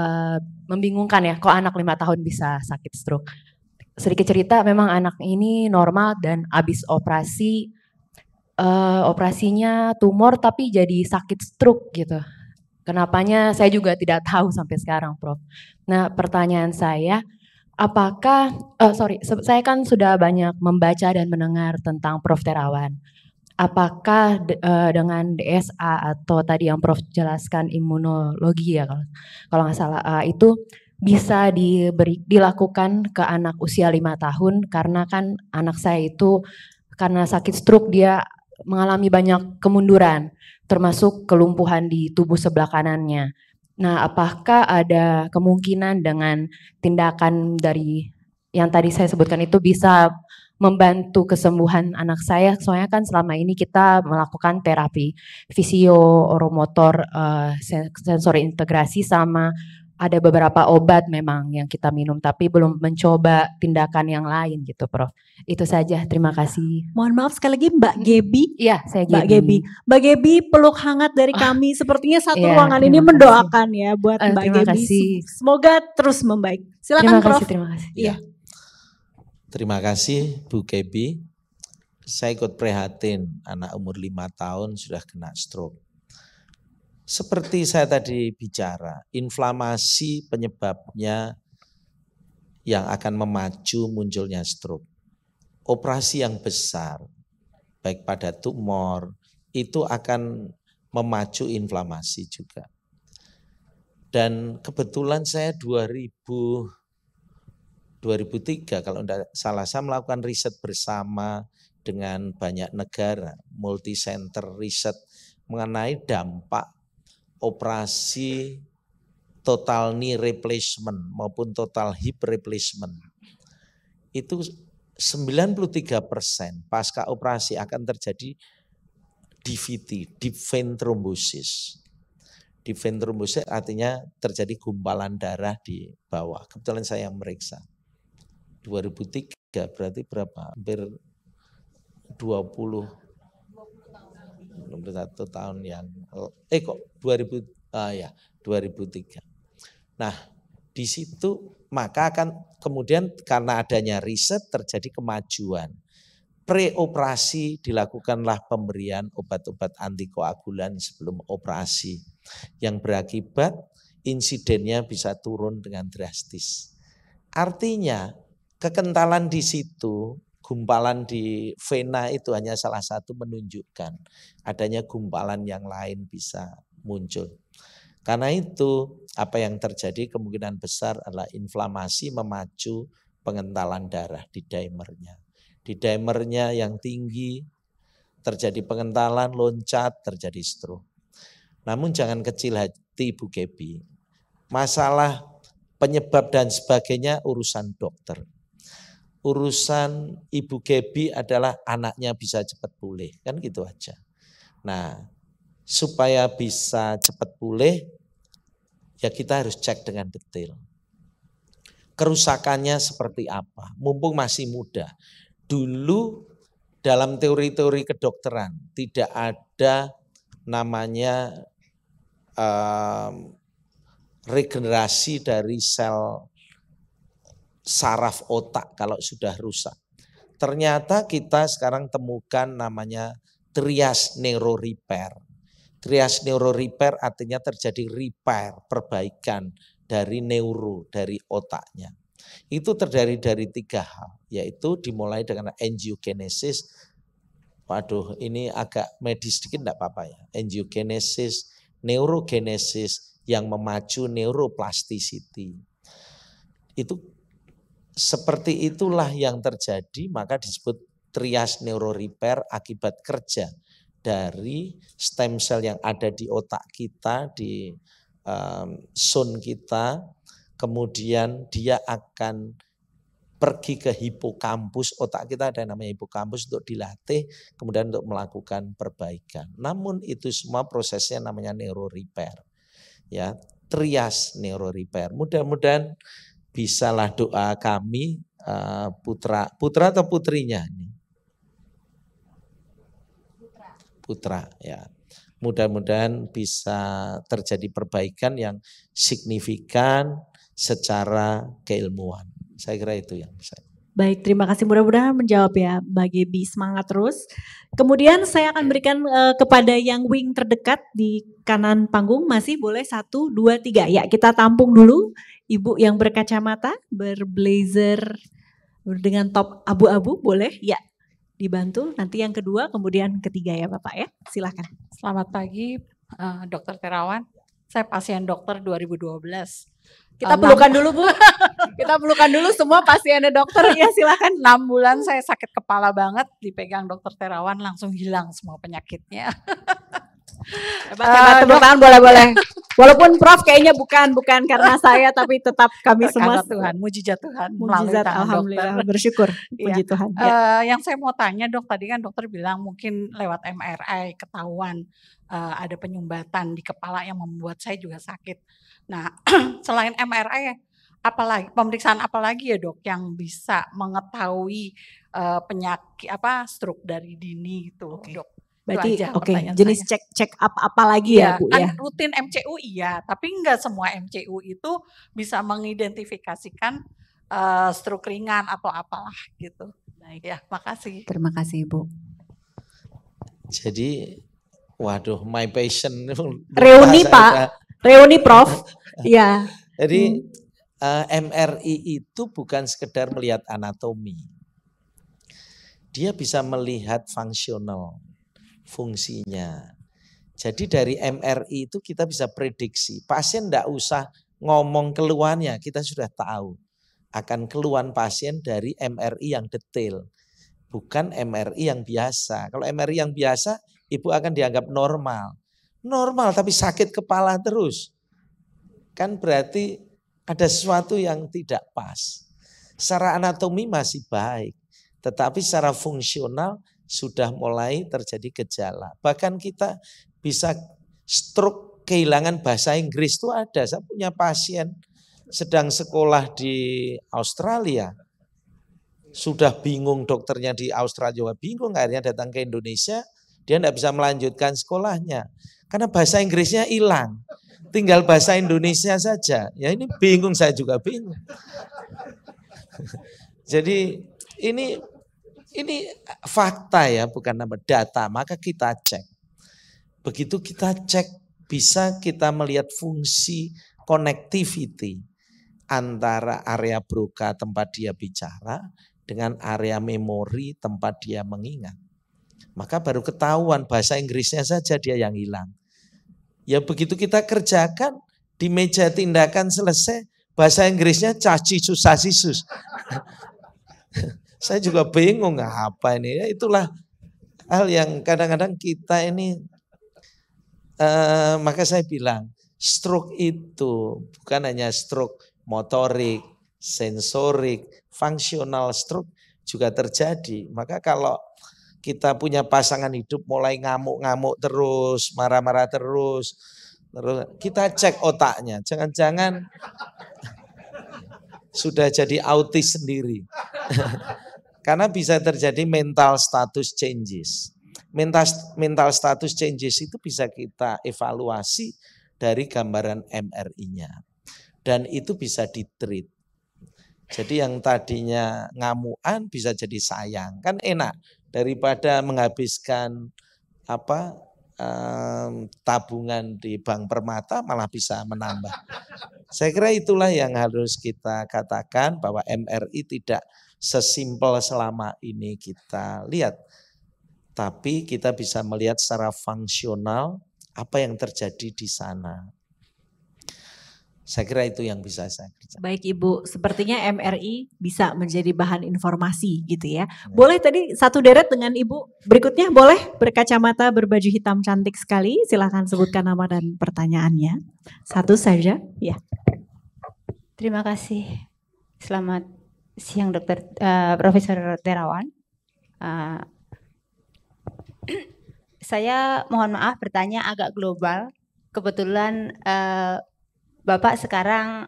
H: membingungkan ya, kok anak 5 tahun bisa sakit stroke. Sedikit cerita, memang anak ini normal dan habis operasi, operasinya tumor tapi jadi sakit stroke gitu. Kenapanya saya juga tidak tahu sampai sekarang Prof. Nah pertanyaan saya, apakah, saya kan sudah banyak membaca dan mendengar tentang Prof. Terawan. Apakah dengan DSA atau tadi yang Prof jelaskan imunologi ya kalau nggak salah itu bisa dilakukan ke anak usia 5 tahun karena kan anak saya itu karena sakit stroke dia mengalami banyak kemunduran termasuk kelumpuhan di tubuh sebelah kanannya. Nah, apakah ada kemungkinan dengan tindakan dari yang tadi saya sebutkan itu bisa membantu kesembuhan anak saya? Soalnya kan selama ini kita melakukan terapi fisio, oromotor, sensori integrasi sama ada beberapa obat memang yang kita minum tapi belum mencoba tindakan yang lain gitu Prof. Itu saja, terima kasih.
D: Mohon maaf sekali lagi Mbak Gaby.
H: Iya, saya
D: Mbak Gaby. Mbak Gaby peluk hangat dari kami. Sepertinya satu ruangan ini mendoakan ya buat Mbak Gaby. Semoga terus membaik. Silakan Prof.
H: Terima kasih.
F: Iya. Terima kasih Bu Gaby. Saya ikut prihatin anak umur 5 tahun sudah kena stroke. Seperti saya tadi bicara, inflamasi penyebabnya yang akan memacu munculnya stroke. Operasi yang besar, baik pada tumor, itu akan memacu inflamasi juga. Dan kebetulan saya 2003 kalau tidak salah saya melakukan riset bersama dengan banyak negara, multi center riset mengenai dampak operasi total knee replacement maupun total hip replacement. Itu 93% pasca operasi akan terjadi DVT, deep vein thrombosis. Deep vein thrombosis artinya terjadi gumpalan darah di bawah. Kebetulan saya yang meriksa. 2003 berarti berapa? Hampir 21 tahun yang 2003. Nah, di situ maka akan kemudian karena adanya riset terjadi kemajuan. Preoperasi dilakukanlah pemberian obat-obat antikoagulan sebelum operasi yang berakibat insidennya bisa turun dengan drastis. Artinya kekentalan di situ, gumpalan di vena itu hanya salah satu menunjukkan adanya gumpalan yang lain bisa muncul. Karena itu apa yang terjadi kemungkinan besar adalah inflamasi memacu pengentalan darah di dimernya. Di dimernya yang tinggi terjadi pengentalan, loncat, terjadi stroke. Namun jangan kecil hati Bu Gaby. Masalah penyebab dan sebagainya urusan dokter. Urusan Ibu Gaby adalah anaknya bisa cepat pulih, kan gitu aja. Nah, supaya bisa cepat pulih, ya kita harus cek dengan detail. Kerusakannya seperti apa, mumpung masih muda. Dulu dalam teori-teori kedokteran tidak ada namanya regenerasi dari sel saraf otak kalau sudah rusak. Ternyata kita sekarang temukan namanya trias neuro repair. Trias neuro repair artinya terjadi repair, perbaikan dari neuro, dari otaknya. Itu terdiri dari 3 hal, yaitu dimulai dengan angiogenesis. Waduh, ini agak medis sedikit enggak apa-apa ya. Angiogenesis, neurogenesis yang memacu neuroplasticity. Itu seperti itulah yang terjadi, maka disebut trias neuro repair akibat kerja dari stem cell yang ada di otak kita, di zone kita, kemudian dia akan pergi ke hipokampus, otak kita ada yang namanya hipokampus untuk dilatih, kemudian untuk melakukan perbaikan. Namun itu semua prosesnya namanya neuro repair. Ya, trias neuro repair. Mudah-mudahan bisalah doa kami putra atau putrinya ini? Putra ya. Mudah-mudahan bisa terjadi perbaikan yang signifikan secara keilmuan. Saya kira itu yang bisa.
D: Baik, terima kasih, mudah-mudahan menjawab ya Mbak Gebi, semangat terus. Kemudian saya akan berikan kepada yang wing terdekat di kanan panggung, masih boleh 1, 2, 3. Ya, kita tampung dulu. Ibu yang berkacamata, berblazer dengan top abu-abu, boleh? Ya, dibantu. Nanti yang kedua, kemudian ketiga ya Bapak ya. Silakan.
I: Selamat pagi, Dokter Terawan. Saya pasien dokter 2012.
D: Kita pelukan dulu Bu. Kita pelukan dulu semua pasiennya dokter. Ya silakan.
I: 6 bulan saya sakit kepala banget, dipegang Dokter Terawan langsung hilang semua penyakitnya.
D: Hebat, tepuk tangan boleh-boleh. Walaupun Prof kayaknya bukan karena saya, tapi tetap kami semua.
I: Karena Tuhan, mujizat Tuhan.
D: Mujizat, alhamdulillah, dokter. Bersyukur. Puji Tuhan. Ya.
I: Yang saya mau tanya Dok, tadi kan dokter bilang mungkin lewat MRI ketahuan ada penyumbatan di kepala yang membuat saya juga sakit. Nah, selain MRI, apalagi pemeriksaan apalagi ya Dok yang bisa mengetahui penyakit stroke dari dini gitu, Dok?
D: Berarti jenis cek up apa lagi ya Bu
I: kan
D: ya?
I: Rutin MCU iya, tapi enggak semua MCU itu bisa mengidentifikasikan stroke ringan atau apalah gitu. Baik ya, makasih.
D: Terima kasih Ibu.
F: Jadi, waduh, my patient.
D: Reuni Pak, reuni Prof. Iya.
F: Jadi MRI itu bukan sekedar melihat anatomi. Dia bisa melihat fungsional. Fungsinya. Jadi dari MRI itu kita bisa prediksi. Pasien tidak usah ngomong keluhannya, kita sudah tahu. Akan keluhan pasien dari MRI yang detail. Bukan MRI yang biasa. Kalau MRI yang biasa, ibu akan dianggap normal. Normal tapi sakit kepala terus. Kan berarti ada sesuatu yang tidak pas. Secara anatomi masih baik. Tetapi secara fungsional sudah mulai terjadi gejala. Bahkan kita bisa stroke kehilangan bahasa Inggris itu ada. Saya punya pasien sedang sekolah di Australia. Sudah bingung dokternya di Australia, bingung akhirnya datang ke Indonesia. Dia tidak bisa melanjutkan sekolahnya. Karena bahasa Inggrisnya hilang. Tinggal bahasa Indonesia saja. Ya ini bingung, saya juga bingung. Jadi ini fakta ya, bukan nama data, maka kita cek. Begitu kita cek, bisa kita melihat fungsi connectivity antara area Broca tempat dia bicara dengan area memori tempat dia mengingat. Maka baru ketahuan bahasa Inggrisnya saja dia yang hilang. Ya begitu kita kerjakan, di meja tindakan selesai, bahasa Inggrisnya cacisus sasisus. Saya juga bingung apa ini. Ya, itulah hal yang kadang-kadang kita ini, maka saya bilang stroke itu bukan hanya stroke motorik, sensorik, fungsional stroke juga terjadi. Maka kalau kita punya pasangan hidup mulai ngamuk-ngamuk terus, marah-marah terus kita cek otaknya. Jangan-jangan sudah jadi autis sendiri. Karena bisa terjadi mental status changes. Mental status changes itu bisa kita evaluasi dari gambaran MRI-nya. Dan itu bisa di-treat. Jadi yang tadinya ngamuan bisa jadi sayang. Kan enak daripada menghabiskan tabungan di Bank Permata malah bisa menambah. Saya kira itulah yang harus kita katakan bahwa MRI tidak sesimpel selama ini kita lihat. Tapi kita bisa melihat secara fungsional apa yang terjadi di sana. Saya kira itu yang bisa saya kerjakan.
D: Baik Ibu, sepertinya MRI bisa menjadi bahan informasi gitu ya. Boleh tadi satu deret dengan Ibu berikutnya, boleh berkacamata berbaju hitam cantik sekali. Silakan sebutkan nama dan pertanyaannya. Satu saja, ya.
J: Terima kasih. Selamat siang Profesor Terawan. Saya mohon maaf bertanya agak global. Kebetulan Bapak sekarang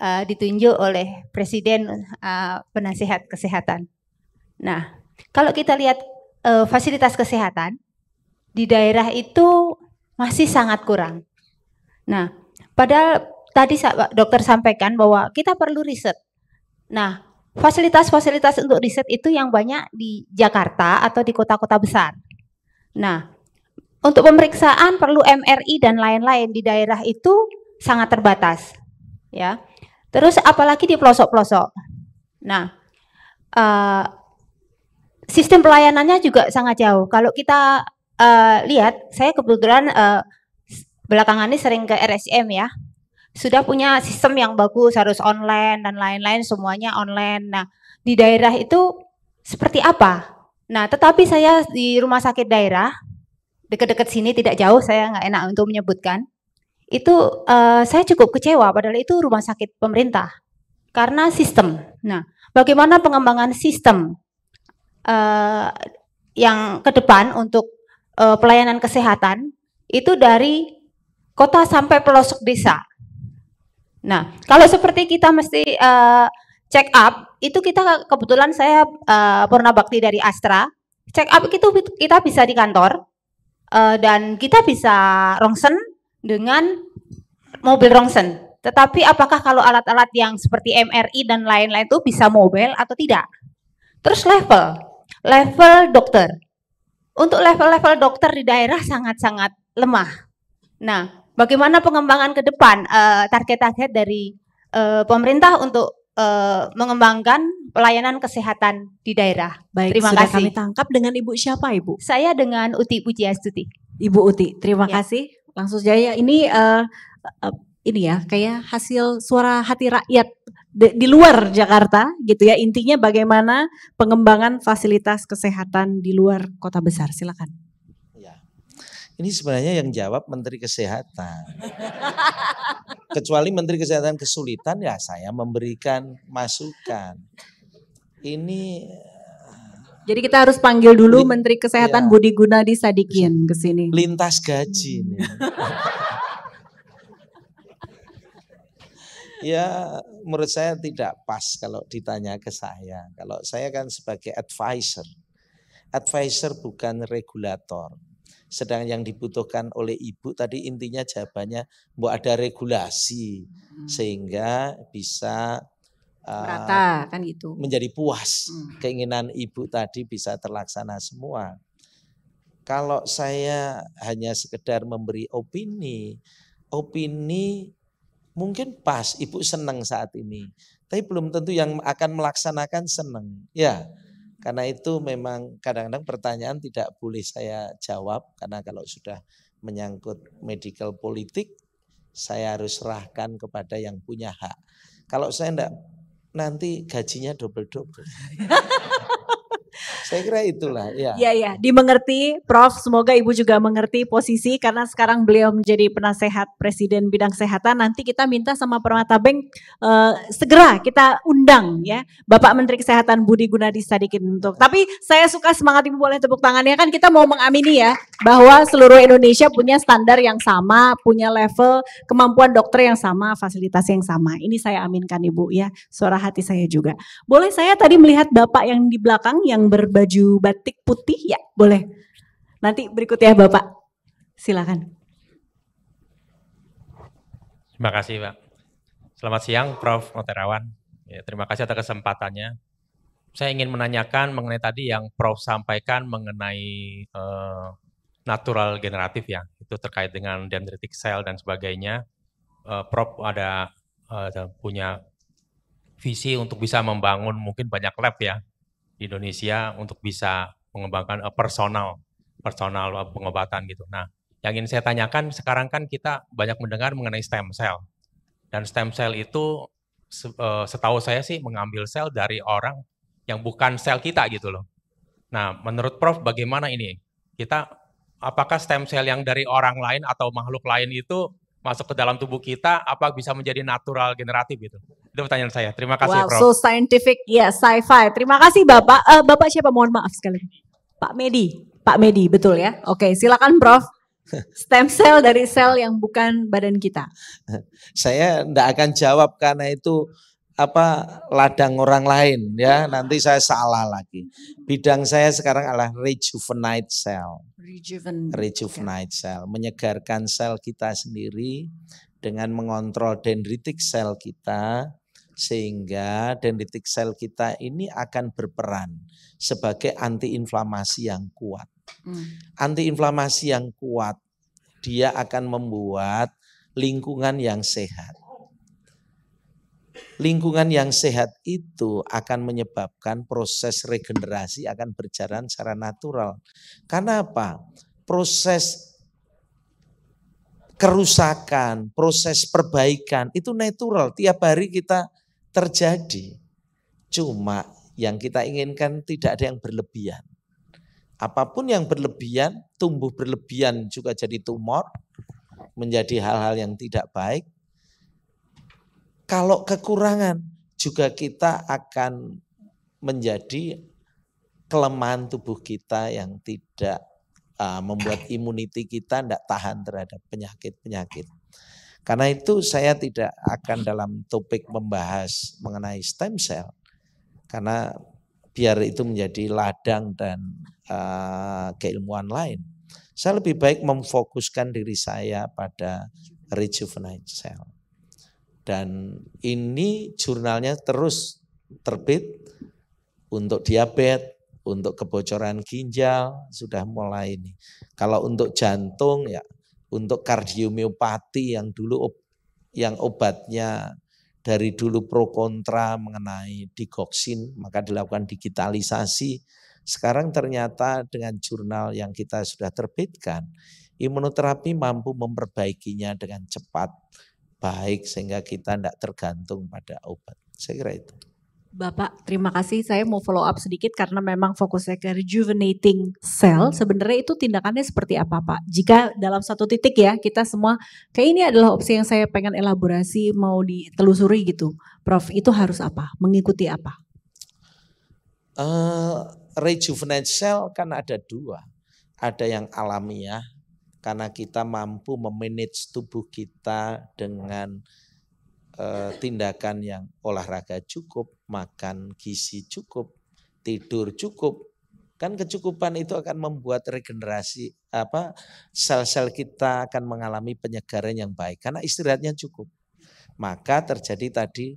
J: ditunjuk oleh Presiden penasihat kesehatan. Nah, kalau kita lihat fasilitas kesehatan di daerah itu masih sangat kurang. Nah, padahal tadi dokter sampaikan bahwa kita perlu riset. Nah, fasilitas-fasilitas untuk riset itu yang banyak di Jakarta atau di kota-kota besar. Nah, untuk pemeriksaan perlu MRI dan lain-lain di daerah itu sangat terbatas, ya. Terus apalagi di pelosok-pelosok. Nah, sistem pelayanannya juga sangat jauh. Kalau kita lihat, saya kebetulan belakangan ini sering ke RSCM ya. Sudah punya sistem yang bagus, harus online dan lain-lain, semuanya online. Nah, di daerah itu seperti apa? Nah, tetapi saya di rumah sakit daerah, dekat-dekat sini tidak jauh, saya nggak enak untuk menyebutkan. Itu saya cukup kecewa, padahal itu rumah sakit pemerintah. Karena sistem. Nah, bagaimana pengembangan sistem yang ke depan untuk pelayanan kesehatan, itu dari kota sampai pelosok desa. Nah, kalau seperti kita mesti check up, itu kita kebetulan saya Purna Bakti dari Astra, check up itu kita bisa di kantor, dan kita bisa rongsen dengan mobil rongsen. Tetapi apakah kalau alat-alat yang seperti MRI dan lain-lain itu bisa mobile atau tidak? Terus level dokter. Untuk level-level dokter di daerah sangat-sangat lemah. Nah, bagaimana pengembangan ke depan target-target dari pemerintah untuk mengembangkan pelayanan kesehatan di daerah?
D: Baik,
J: terima
D: sudah
J: kasih.
D: kami tangkap. Dengan Ibu siapa Ibu?
J: Saya dengan Uti Pujiastuti.
D: Ibu Uti, terima
J: Ya.
D: kasih. Langsung saja, ini ya kayak hasil suara hati rakyat di luar Jakarta gitu ya. Intinya bagaimana pengembangan fasilitas kesehatan di luar kota besar. Silakan.
F: Ya. Ini sebenarnya yang jawab Menteri Kesehatan. Kecuali Menteri Kesehatan kesulitan, ya saya memberikan masukan. Ini
D: Jadi kita harus panggil dulu Menteri Kesehatan
F: ya.
D: Budi Gunadi Sadikin ke sini.
F: Lintas gaji nih. Ya, menurut saya tidak pas kalau ditanya ke saya. Kalau saya kan sebagai advisor. Advisor bukan regulator. Sedang yang dibutuhkan oleh Ibu tadi intinya jawabannya mau ada regulasi sehingga bisa
D: Merata kan gitu.
F: menjadi puas. Keinginan Ibu tadi bisa terlaksana semua. Kalau saya hanya sekedar memberi opini mungkin pas Ibu senang saat ini. Tapi belum tentu yang akan melaksanakan senang. Ya, karena itu memang kadang-kadang pertanyaan tidak boleh saya jawab. Karena kalau sudah menyangkut medical politik, saya harus serahkan kepada yang punya hak. Kalau saya enggak, nanti gajinya double-double. Saya kira itulah ya.
D: Iya, dimengerti Prof. Semoga Ibu juga mengerti posisi karena sekarang beliau menjadi penasehat Presiden bidang kesehatan. Nanti kita minta sama Permata Bank segera kita undang ya Bapak Menteri Kesehatan Budi Gunadi Sadikin untuk. Tapi saya suka semangat Ibu, boleh tepuk tangannya, kan kita mau mengamini ya bahwa seluruh Indonesia punya standar yang sama, punya level kemampuan dokter yang sama, fasilitas yang sama. Ini saya aminkan Ibu ya, suara hati saya juga. Boleh saya tadi melihat Bapak yang di belakang yang berbaju batik putih ya, boleh. Nanti berikutnya Bapak, silakan.
K: Terima kasih Pak. Selamat siang Prof. Moterawan. Ya, terima kasih atas kesempatannya. Saya ingin menanyakan mengenai tadi yang Prof sampaikan mengenai natural generatif ya, itu terkait dengan dendritic cell dan sebagainya. Prof ada punya visi untuk bisa membangun mungkin banyak lab ya di Indonesia untuk bisa mengembangkan personal pengobatan gitu. Nah, yang ingin saya tanyakan sekarang kan kita banyak mendengar mengenai stem cell. Dan stem cell itu setahu saya sih mengambil sel dari orang yang bukan sel kita gitu loh. Nah, menurut Prof bagaimana ini? Kita apakah stem cell yang dari orang lain atau makhluk lain itu masuk ke dalam tubuh kita, apa bisa menjadi natural generatif gitu? Itu pertanyaan saya. Terima kasih Prof.
D: So scientific, ya sci-fi. Terima kasih Bapak. Bapak siapa? Mohon maaf sekali. Pak Medi. Pak Medi, betul ya? Oke, silakan Prof. Stem cell dari sel yang bukan badan kita.
F: Saya tidak akan jawab karena itu ladang orang lain ya, nanti saya salah lagi. Bidang saya sekarang adalah rejuvenate cell. Rejuvenate cell, menyegarkan sel kita sendiri dengan mengontrol dendritic cell kita, sehingga dendritic cell kita ini akan berperan sebagai antiinflamasi yang kuat. Antiinflamasi yang kuat, dia akan membuat lingkungan yang sehat. Lingkungan yang sehat itu akan menyebabkan proses regenerasi akan berjalan secara natural. Karena apa? Proses kerusakan, proses perbaikan itu natural. Tiap hari kita terjadi. Cuma yang kita inginkan tidak ada yang berlebihan. Apapun yang berlebihan, tumbuh berlebihan juga jadi tumor, menjadi hal-hal yang tidak baik. Kalau kekurangan juga kita akan menjadi kelemahan tubuh kita yang tidak membuat imuniti kita tidak tahan terhadap penyakit-penyakit. Karena itu saya tidak akan dalam topik membahas mengenai stem cell. Karena biar itu menjadi ladang dan keilmuan lain. Saya lebih baik memfokuskan diri saya pada rejuvenate cell. Dan ini jurnalnya terus terbit untuk diabetes, untuk kebocoran ginjal sudah mulai ini. Kalau untuk jantung ya, untuk kardiomiopati yang dulu yang obatnya dari dulu pro kontra mengenai digoxin, maka dilakukan digitalisasi. Sekarang ternyata dengan jurnal yang kita sudah terbitkan, imunoterapi mampu memperbaikinya dengan cepat, baik sehingga kita tidak tergantung pada obat. Saya kira itu.
D: Bapak, terima kasih. Saya mau follow up sedikit karena memang fokusnya ke rejuvenating cell. Sebenarnya itu tindakannya seperti apa Pak? Jika dalam satu titik ya, kita semua, kayak ini adalah opsi yang saya pengen elaborasi, mau ditelusuri gitu. Prof, itu harus apa? Mengikuti apa?
F: Rejuvenate cell kan ada dua. Ada yang alamiah, karena kita mampu memanage tubuh kita dengan tindakan yang olahraga cukup, makan gizi cukup, tidur cukup. Kan kecukupan itu akan membuat regenerasi sel-sel kita akan mengalami penyegaran yang baik karena istirahatnya cukup. Maka terjadi tadi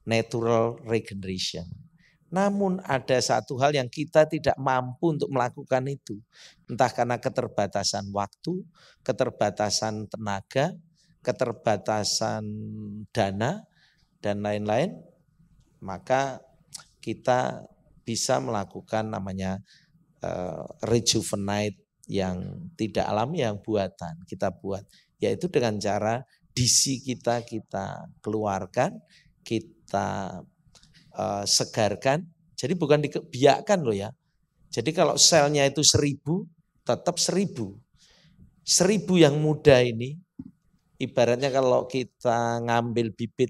F: natural regeneration. Namun ada satu hal yang kita tidak mampu untuk melakukan itu. Entah karena keterbatasan waktu, keterbatasan tenaga, keterbatasan dana, dan lain-lain. Maka kita bisa melakukan namanya rejuvenate yang tidak alami, yang buatan kita buat. Yaitu dengan cara DC kita keluarkan, kita segarkan. Jadi bukan dibiakkan loh ya. Jadi kalau selnya itu 1000, tetap 1000. 1000 yang muda ini, ibaratnya kalau kita ngambil bibit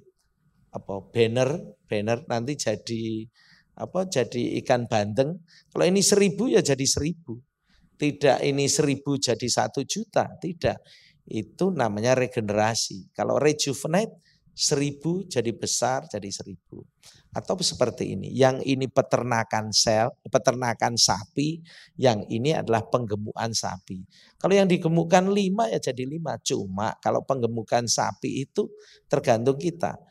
F: banner nanti jadi ikan bandeng. Kalau ini 1000 ya jadi 1000. Tidak ini 1000 jadi 1 juta, tidak. Itu namanya regenerasi. Kalau rejuvenate 1000 jadi besar jadi 1000. Atau seperti ini, yang ini peternakan sapi, yang ini adalah penggemukan sapi. Kalau yang digemukkan 5 ya jadi 5. Cuma kalau penggemukan sapi itu tergantung kita.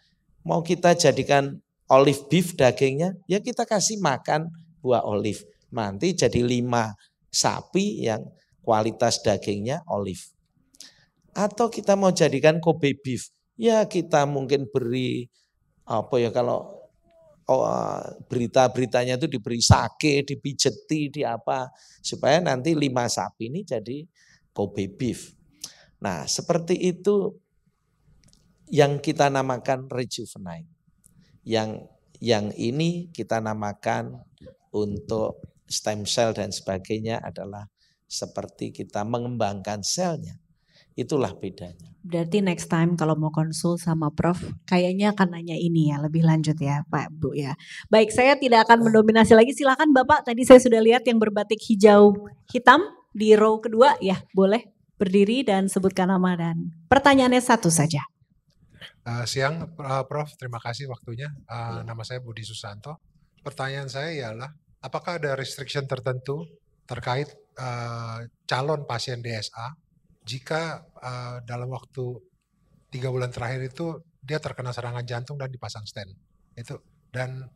F: Mau kita jadikan olive beef dagingnya, ya kita kasih makan buah olive. Nanti jadi 5 sapi yang kualitas dagingnya olive. Atau kita mau jadikan Kobe beef, ya kita mungkin beri kalau berita-beritanya itu diberi sake, dipijeti, di apa, supaya nanti 5 sapi ini jadi Kobe beef. Nah, seperti itu yang kita namakan rejuvenate. Yang ini kita namakan untuk stem cell dan sebagainya adalah seperti kita mengembangkan selnya. Itulah bedanya.
D: Berarti next time kalau mau konsul sama Prof, kayaknya akan nanya ini ya, lebih lanjut ya Pak Bu ya. Baik, saya tidak akan mendominasi lagi, silakan Bapak. Tadi saya sudah lihat yang berbatik hijau hitam di row kedua, ya boleh berdiri dan sebutkan nama dan pertanyaannya satu saja.
L: Siang Prof, terima kasih waktunya. Nama saya Budi Susanto. Pertanyaan saya ialah, apakah ada restriction tertentu terkait calon pasien DSA jika dalam waktu 3 bulan terakhir itu dia terkena serangan jantung dan dipasang stent? Itu dan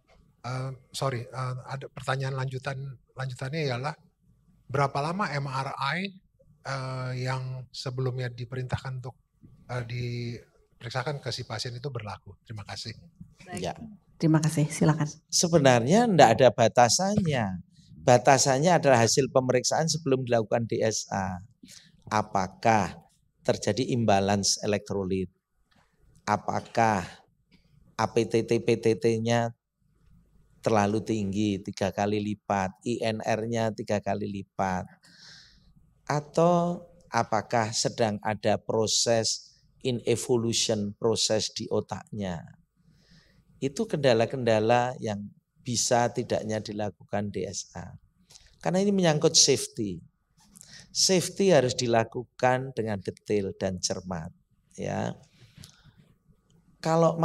L: ada pertanyaan lanjutannya ialah berapa lama MRI yang sebelumnya diperintahkan untuk diperiksakan ke si pasien itu berlaku? Terima kasih.
F: Ya.
D: Terima kasih, silakan.
F: Sebenarnya tidak ada batasannya. Batasannya adalah hasil pemeriksaan sebelum dilakukan DSA. Apakah terjadi imbalance elektrolit? Apakah APTT-PTT-nya terlalu tinggi 3 kali lipat, INR-nya 3 kali lipat? Atau apakah sedang ada proses in evolution, proses di otaknya? Itu kendala-kendala yang bisa tidaknya dilakukan DSA. Karena ini menyangkut safety. Safety harus dilakukan dengan detail dan cermat, ya. Kalau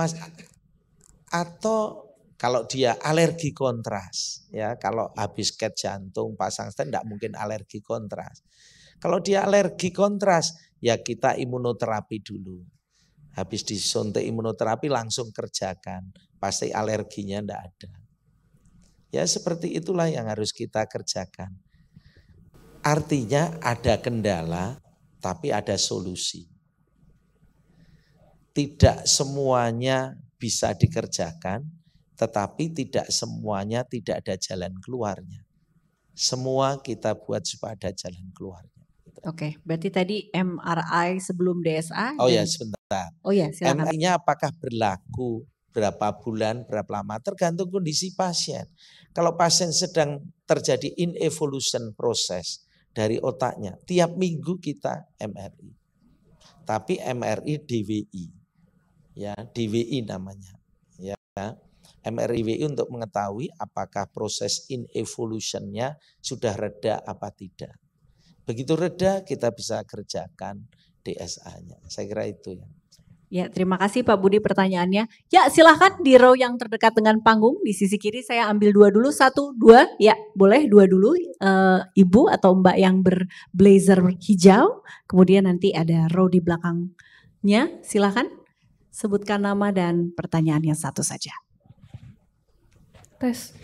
F: dia alergi kontras, ya, kalau habis CAT jantung pasang stent tidak mungkin alergi kontras. Kalau dia alergi kontras, ya kita imunoterapi dulu. Habis disuntik imunoterapi langsung kerjakan, pasti alerginya tidak ada. Ya seperti itulah yang harus kita kerjakan. Artinya ada kendala, tapi ada solusi. Tidak semuanya bisa dikerjakan, tetapi tidak semuanya tidak ada jalan keluarnya. Semua kita buat supaya ada jalan keluarnya.
D: Oke, berarti tadi MRI sebelum DSA.
F: Oh ya sebentar.
D: Oh ya silakan.
F: MRI-nya apakah berlaku berapa bulan, berapa lama, tergantung kondisi pasien. Kalau pasien sedang terjadi in evolution proses dari otaknya, tiap minggu kita MRI. Tapi MRI DWI, ya DWI namanya, ya MRI DWI untuk mengetahui apakah proses in evolutionnya sudah reda apa tidak. Begitu reda kita bisa kerjakan DSA-nya. Saya kira itu ya.
D: Ya, terima kasih Pak Budi pertanyaannya. Ya, silahkan di row yang terdekat dengan panggung di sisi kiri saya ambil 2 dulu, 1, 2. Ya, boleh 2 dulu. Ibu atau Mbak yang berblazer hijau. Kemudian nanti ada row di belakangnya. Silahkan sebutkan nama dan pertanyaannya satu saja.
M: Tes.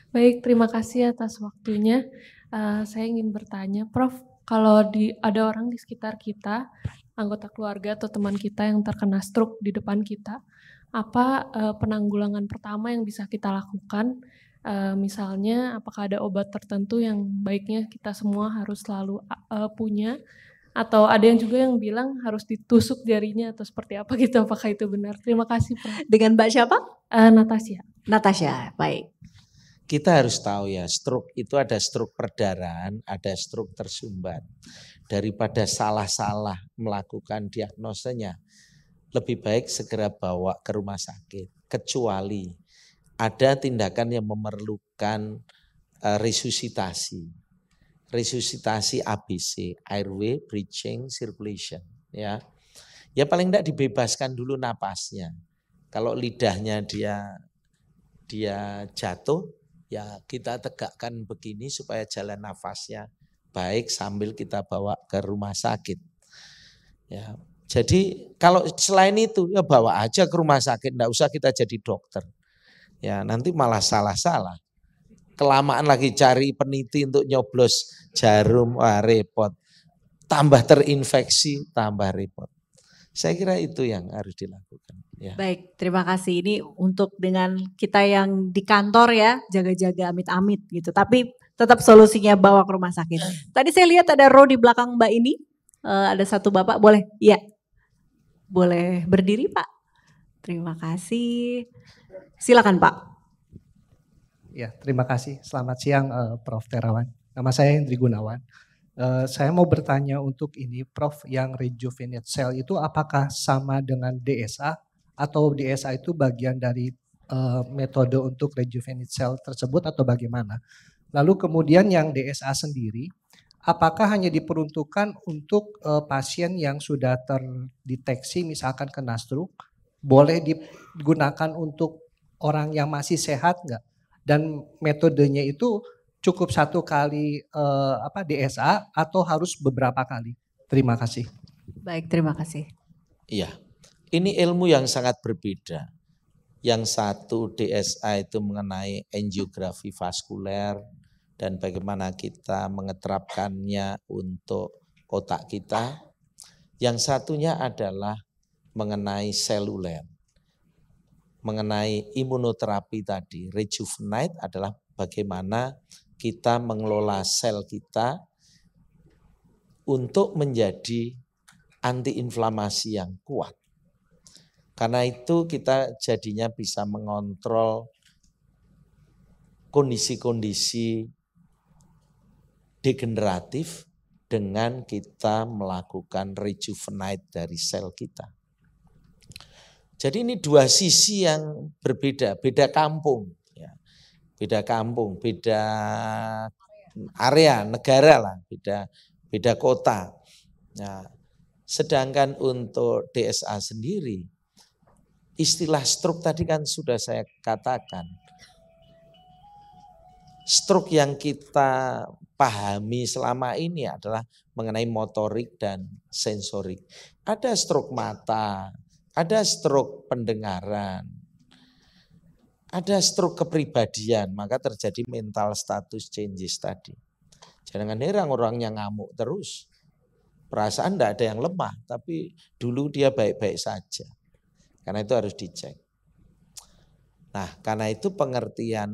M: Baik, terima kasih atas waktunya. Saya ingin bertanya, Prof, kalau ada orang di sekitar kita, anggota keluarga atau teman kita yang terkena stroke di depan kita, apa penanggulangan pertama yang bisa kita lakukan? Misalnya, apakah ada obat tertentu yang baiknya kita semua harus selalu punya? Atau ada yang juga yang bilang harus ditusuk jarinya atau seperti apa gitu, apakah itu benar? Terima kasih, Prof.
D: Dengan Mbak siapa?
M: Natasha.
D: Natasha, baik.
F: Kita harus tahu ya, stroke itu ada stroke perdarahan, ada stroke tersumbat. Daripada salah-salah melakukan diagnosanya, lebih baik segera bawa ke rumah sakit. Kecuali ada tindakan yang memerlukan resusitasi. Resusitasi ABC, airway, breathing, circulation. Ya paling tidak dibebaskan dulu napasnya. Kalau lidahnya dia dia jatuh, ya kita tegakkan begini supaya jalan nafasnya baik sambil kita bawa ke rumah sakit. Ya, jadi kalau selain itu ya bawa aja ke rumah sakit, enggak usah kita jadi dokter. Ya, nanti malah salah-salah. Kelamaan lagi cari peniti untuk nyoblos jarum, wah repot. Tambah terinfeksi, tambah repot. Saya kira itu yang harus dilakukan. Ya.
D: Baik, terima kasih. Ini untuk dengan kita yang di kantor ya, jaga-jaga amit-amit gitu. Tapi tetap solusinya bawa ke rumah sakit. Tadi saya lihat ada row di belakang Mbak ini. Ada satu Bapak, boleh? Iya. Boleh berdiri Pak. Terima kasih. Silakan Pak.
N: Ya, terima kasih. Selamat siang Prof. Terawan. Nama saya Hendri Gunawan. Saya mau bertanya untuk ini Prof, yang rejuvenate cell itu apakah sama dengan DSA atau DSA itu bagian dari metode untuk rejuvenate cell tersebut atau bagaimana? Lalu kemudian yang DSA sendiri, apakah hanya diperuntukkan untuk pasien yang sudah terdeteksi misalkan kena stroke, boleh digunakan untuk orang yang masih sehat nggak? Dan metodenya itu cukup satu kali DSA atau harus beberapa kali? Terima kasih.
D: Baik, terima kasih.
F: Iya, ini ilmu yang sangat berbeda. Yang satu DSA itu mengenai angiografi vaskuler dan bagaimana kita mengeterapkannya untuk otak kita. Yang satunya adalah mengenai seluler. Mengenai imunoterapi tadi, rejuvenate adalah bagaimana kita mengelola sel kita untuk menjadi antiinflamasi yang kuat. Karena itu kita jadinya bisa mengontrol kondisi-kondisi degeneratif dengan kita melakukan rejuvenate dari sel kita. Jadi ini dua sisi yang berbeda, beda kampung. Beda kampung, beda area, negara lah, beda kota. Nah, sedangkan untuk DSA sendiri, istilah stroke tadi kan sudah saya katakan. Stroke yang kita pahami selama ini adalah mengenai motorik dan sensorik. Ada stroke mata, ada stroke pendengaran, ada stroke kepribadian, maka terjadi mental status changes tadi. Jangan heran orang yang ngamuk terus. Perasaan tidak ada yang lemah, tapi dulu dia baik-baik saja. Karena itu harus dicek. Nah, karena itu pengertian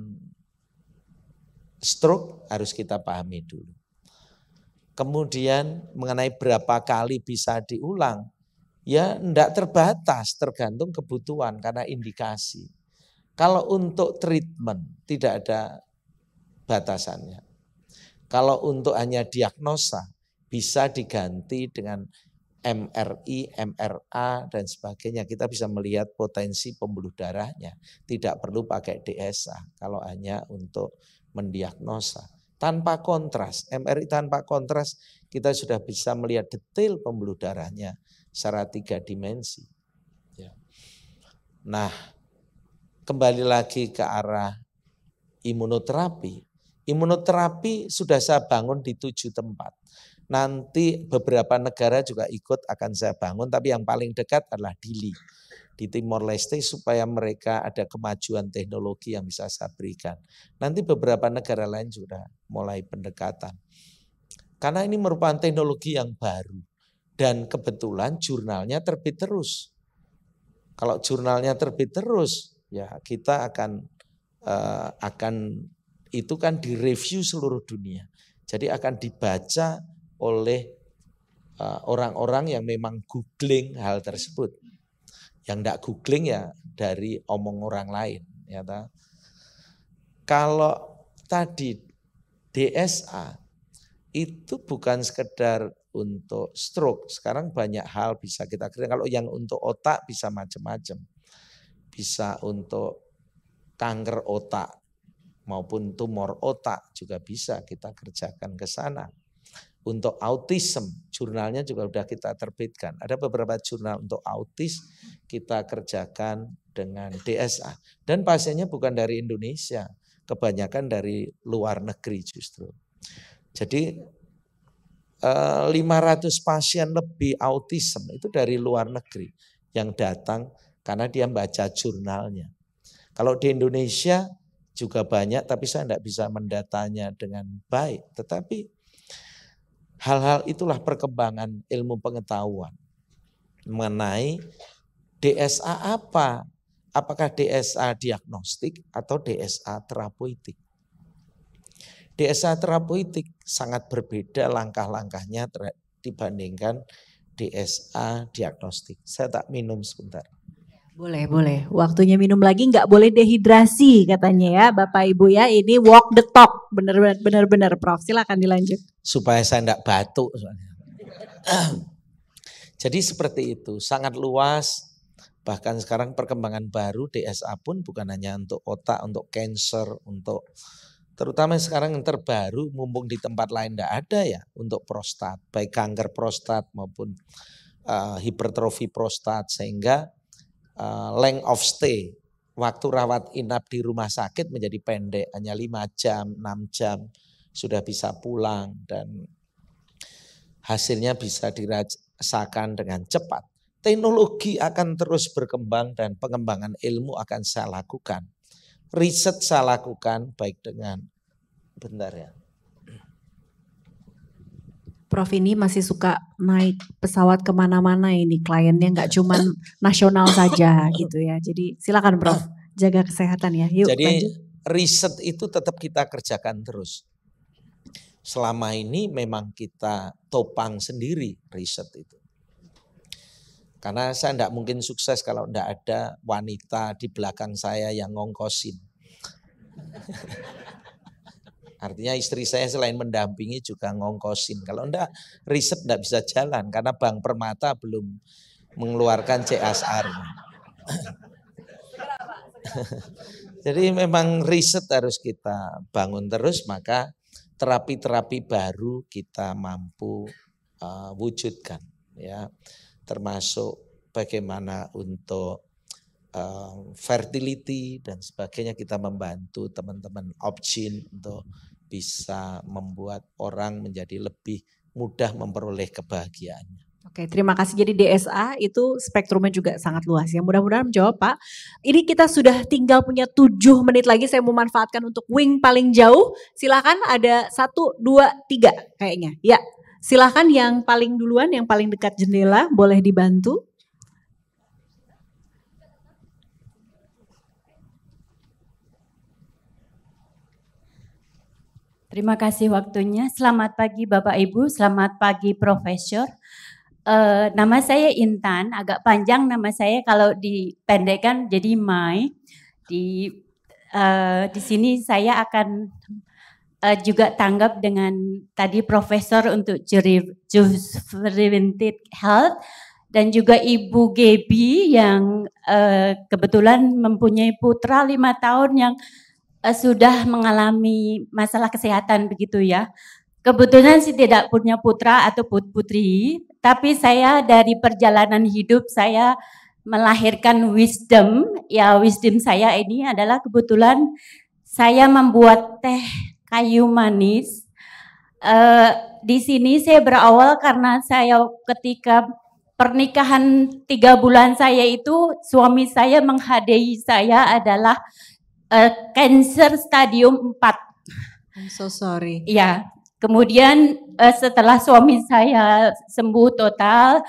F: stroke harus kita pahami dulu. Kemudian mengenai berapa kali bisa diulang, ya tidak terbatas, tergantung kebutuhan karena indikasi. Kalau untuk treatment tidak ada batasannya. Kalau untuk hanya diagnosa bisa diganti dengan MRI, MRA dan sebagainya. Kita bisa melihat potensi pembuluh darahnya. Tidak perlu pakai DSA kalau hanya untuk mendiagnosa. Tanpa kontras, MRI tanpa kontras kita sudah bisa melihat detail pembuluh darahnya secara 3 dimensi. Nah, kembali lagi ke arah imunoterapi. Imunoterapi sudah saya bangun di 7 tempat. Nanti beberapa negara juga ikut akan saya bangun, tapi yang paling dekat adalah Dili di Timor Leste supaya mereka ada kemajuan teknologi yang bisa saya berikan. Nanti beberapa negara lain sudah mulai pendekatan. Karena ini merupakan teknologi yang baru dan kebetulan jurnalnya terbit terus. Kalau jurnalnya terbit terus, ya kita akan itu kan direview seluruh dunia. Jadi akan dibaca oleh orang-orang yang memang googling hal tersebut. Yang tidak googling ya dari omong orang lain. Ya, kalau tadi DSA itu bukan sekedar untuk stroke. Sekarang banyak hal bisa kita kerjakan. Kalau yang untuk otak bisa macam-macam. Bisa untuk kanker otak maupun tumor otak juga bisa kita kerjakan ke sana. untuk autism, jurnalnya juga sudah kita terbitkan. Ada beberapa jurnal untuk autis kita kerjakan dengan DSA. Dan pasiennya bukan dari Indonesia, kebanyakan dari luar negeri justru. Jadi 500 pasien lebih autism itu dari luar negeri yang datang karena dia baca jurnalnya. Kalau di Indonesia juga banyak, tapi saya tidak bisa mendatanya dengan baik. Tetapi hal-hal itulah perkembangan ilmu pengetahuan mengenai DSA apa. Apakah DSA diagnostik atau DSA terapeutik. DSA terapeutik sangat berbeda langkah-langkahnya dibandingkan DSA diagnostik. Saya tak minum sebentar.
D: Boleh, boleh. Waktunya minum lagi, nggak boleh dehidrasi katanya ya Bapak Ibu ya. Ini walk the talk, benar-benar Prof. Silakan dilanjut.
F: Supaya saya enggak batuk. Jadi seperti itu, sangat luas. Bahkan sekarang perkembangan baru DSA pun bukan hanya untuk otak, untuk cancer, untuk terutama sekarang yang terbaru mumpung di tempat lain enggak ada ya, untuk prostat, baik kanker prostat maupun hipertrofi prostat, sehingga length of stay, waktu rawat inap di rumah sakit menjadi pendek, hanya 5 jam, 6 jam sudah bisa pulang dan hasilnya bisa dirasakan dengan cepat. Teknologi akan terus berkembang dan pengembangan ilmu akan saya lakukan. Riset saya lakukan baik dengan, bentar ya.
D: Prof ini masih suka naik pesawat kemana-mana ini, kliennya nggak cuman nasional saja gitu ya. Jadi silakan Prof, jaga kesehatan ya. Yuk
F: jadi
D: lanjut.
F: riset itu tetap kita kerjakan terus. Selama ini memang kita topang sendiri riset itu. Karena saya tidak mungkin sukses kalau tidak ada wanita di belakang saya yang ngongkosin. Artinya istri saya selain mendampingi juga ngongkosin. Kalau enggak, riset enggak bisa jalan karena Bank Permata belum mengeluarkan CSR. Jadi memang riset harus kita bangun terus, maka terapi-terapi baru kita mampu wujudkan, ya, termasuk bagaimana untuk fertility dan sebagainya. Kita membantu teman-teman Opjin untuk bisa membuat orang menjadi lebih mudah memperoleh kebahagiaannya.
D: Oke, terima kasih. Jadi DSA itu spektrumnya juga sangat luas ya. Mudah-mudahan menjawab Pak. Ini kita sudah tinggal punya 7 menit lagi. Saya mau manfaatkan untuk wing paling jauh. Silakan, ada 1, 2, 3 kayaknya. Ya, silakan yang paling duluan, yang paling dekat jendela boleh dibantu.
O: Terima kasih waktunya. Selamat pagi Bapak Ibu, selamat pagi Profesor. Nama saya Intan, agak panjang nama saya, kalau dipendekkan jadi Mai. Di sini saya akan juga tanggap dengan tadi Profesor untuk preventive health, dan juga Ibu Gebi yang kebetulan mempunyai putra 5 tahun yang sudah mengalami masalah kesehatan begitu ya. Kebetulan saya tidak punya putra atau putri, tapi saya dari perjalanan hidup saya melahirkan wisdom. Ya, wisdom saya ini adalah kebetulan saya membuat teh kayu manis. Di sini saya berawal karena saya ketika pernikahan 3 bulan saya itu, suami saya menghadiahi saya adalah cancer stadium 4.
D: I'm so sorry.
O: Ya, kemudian setelah suami saya sembuh total,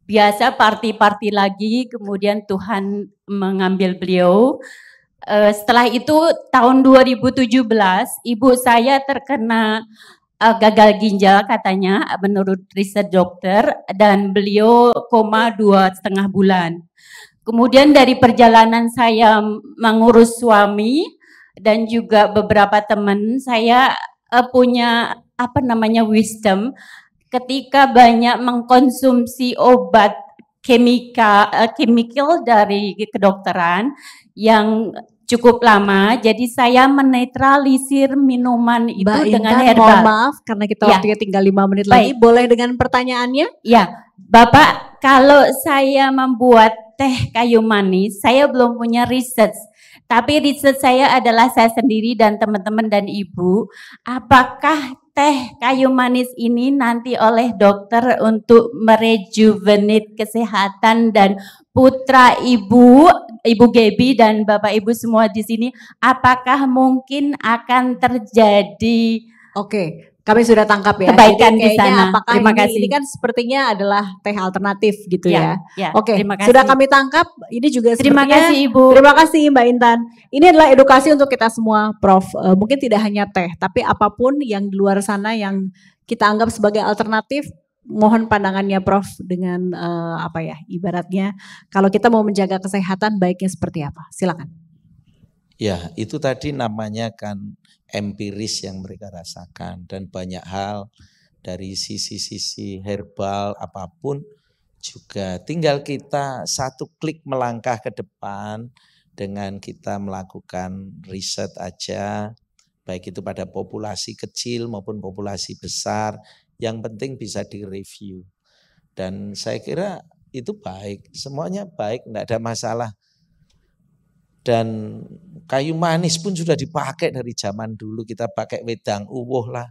O: biasa party-party lagi, kemudian Tuhan mengambil beliau. Setelah itu tahun 2017, ibu saya terkena gagal ginjal katanya menurut riset dokter, dan beliau koma 2,5 bulan. Kemudian dari perjalanan saya mengurus suami dan juga beberapa teman, saya punya wisdom ketika banyak mengkonsumsi obat chemical dari kedokteran yang cukup lama, jadi saya menetralisir minuman itu
D: Mbak
O: dengan
D: Intan,
O: herbal.
D: mohon maaf karena kita
O: Ya.
D: waktunya tinggal 5 menit
O: Baik.
D: lagi. Boleh dengan pertanyaannya?
O: Ya, Bapak, kalau saya membuat teh kayu manis, saya belum punya research. Tapi riset saya adalah saya sendiri dan teman-teman dan ibu, apakah teh kayu manis ini nanti oleh dokter untuk merejuvenate kesehatan dan putra ibu, Ibu Gaby dan Bapak Ibu semua di sini, apakah mungkin akan terjadi
D: Kami sudah tangkap ya.
O: kebaikan
D: Jadi
O: di
D: kayaknya
O: sana?
D: apakah
O: Terima
D: ini,
O: kasih.
D: ini kan sepertinya adalah teh alternatif gitu ya.
O: Ya,
D: Oke,
O: terima kasih.
D: sudah kami tangkap. Ini juga
O: Terima
D: sepertinya-
O: kasih, Ibu.
D: Terima kasih Mbak Intan. Ini adalah edukasi untuk kita semua, Prof. Mungkin tidak hanya teh, tapi apapun yang di luar sana yang kita anggap sebagai alternatif. Mohon pandangannya Prof dengan apa ya, ibaratnya kalau kita mau menjaga kesehatan baiknya seperti apa? Silakan.
F: Ya, itu tadi namanya kan empiris yang mereka rasakan dan banyak hal dari sisi-sisi herbal apapun juga tinggal kita satu klik melangkah ke depan dengan kita melakukan riset aja, baik itu pada populasi kecil maupun populasi besar, yang penting bisa direview. Dan saya kira itu baik, semuanya baik, tidak ada masalah. Dan kayu manis pun sudah dipakai dari zaman dulu, kita pakai wedang uwuh lah,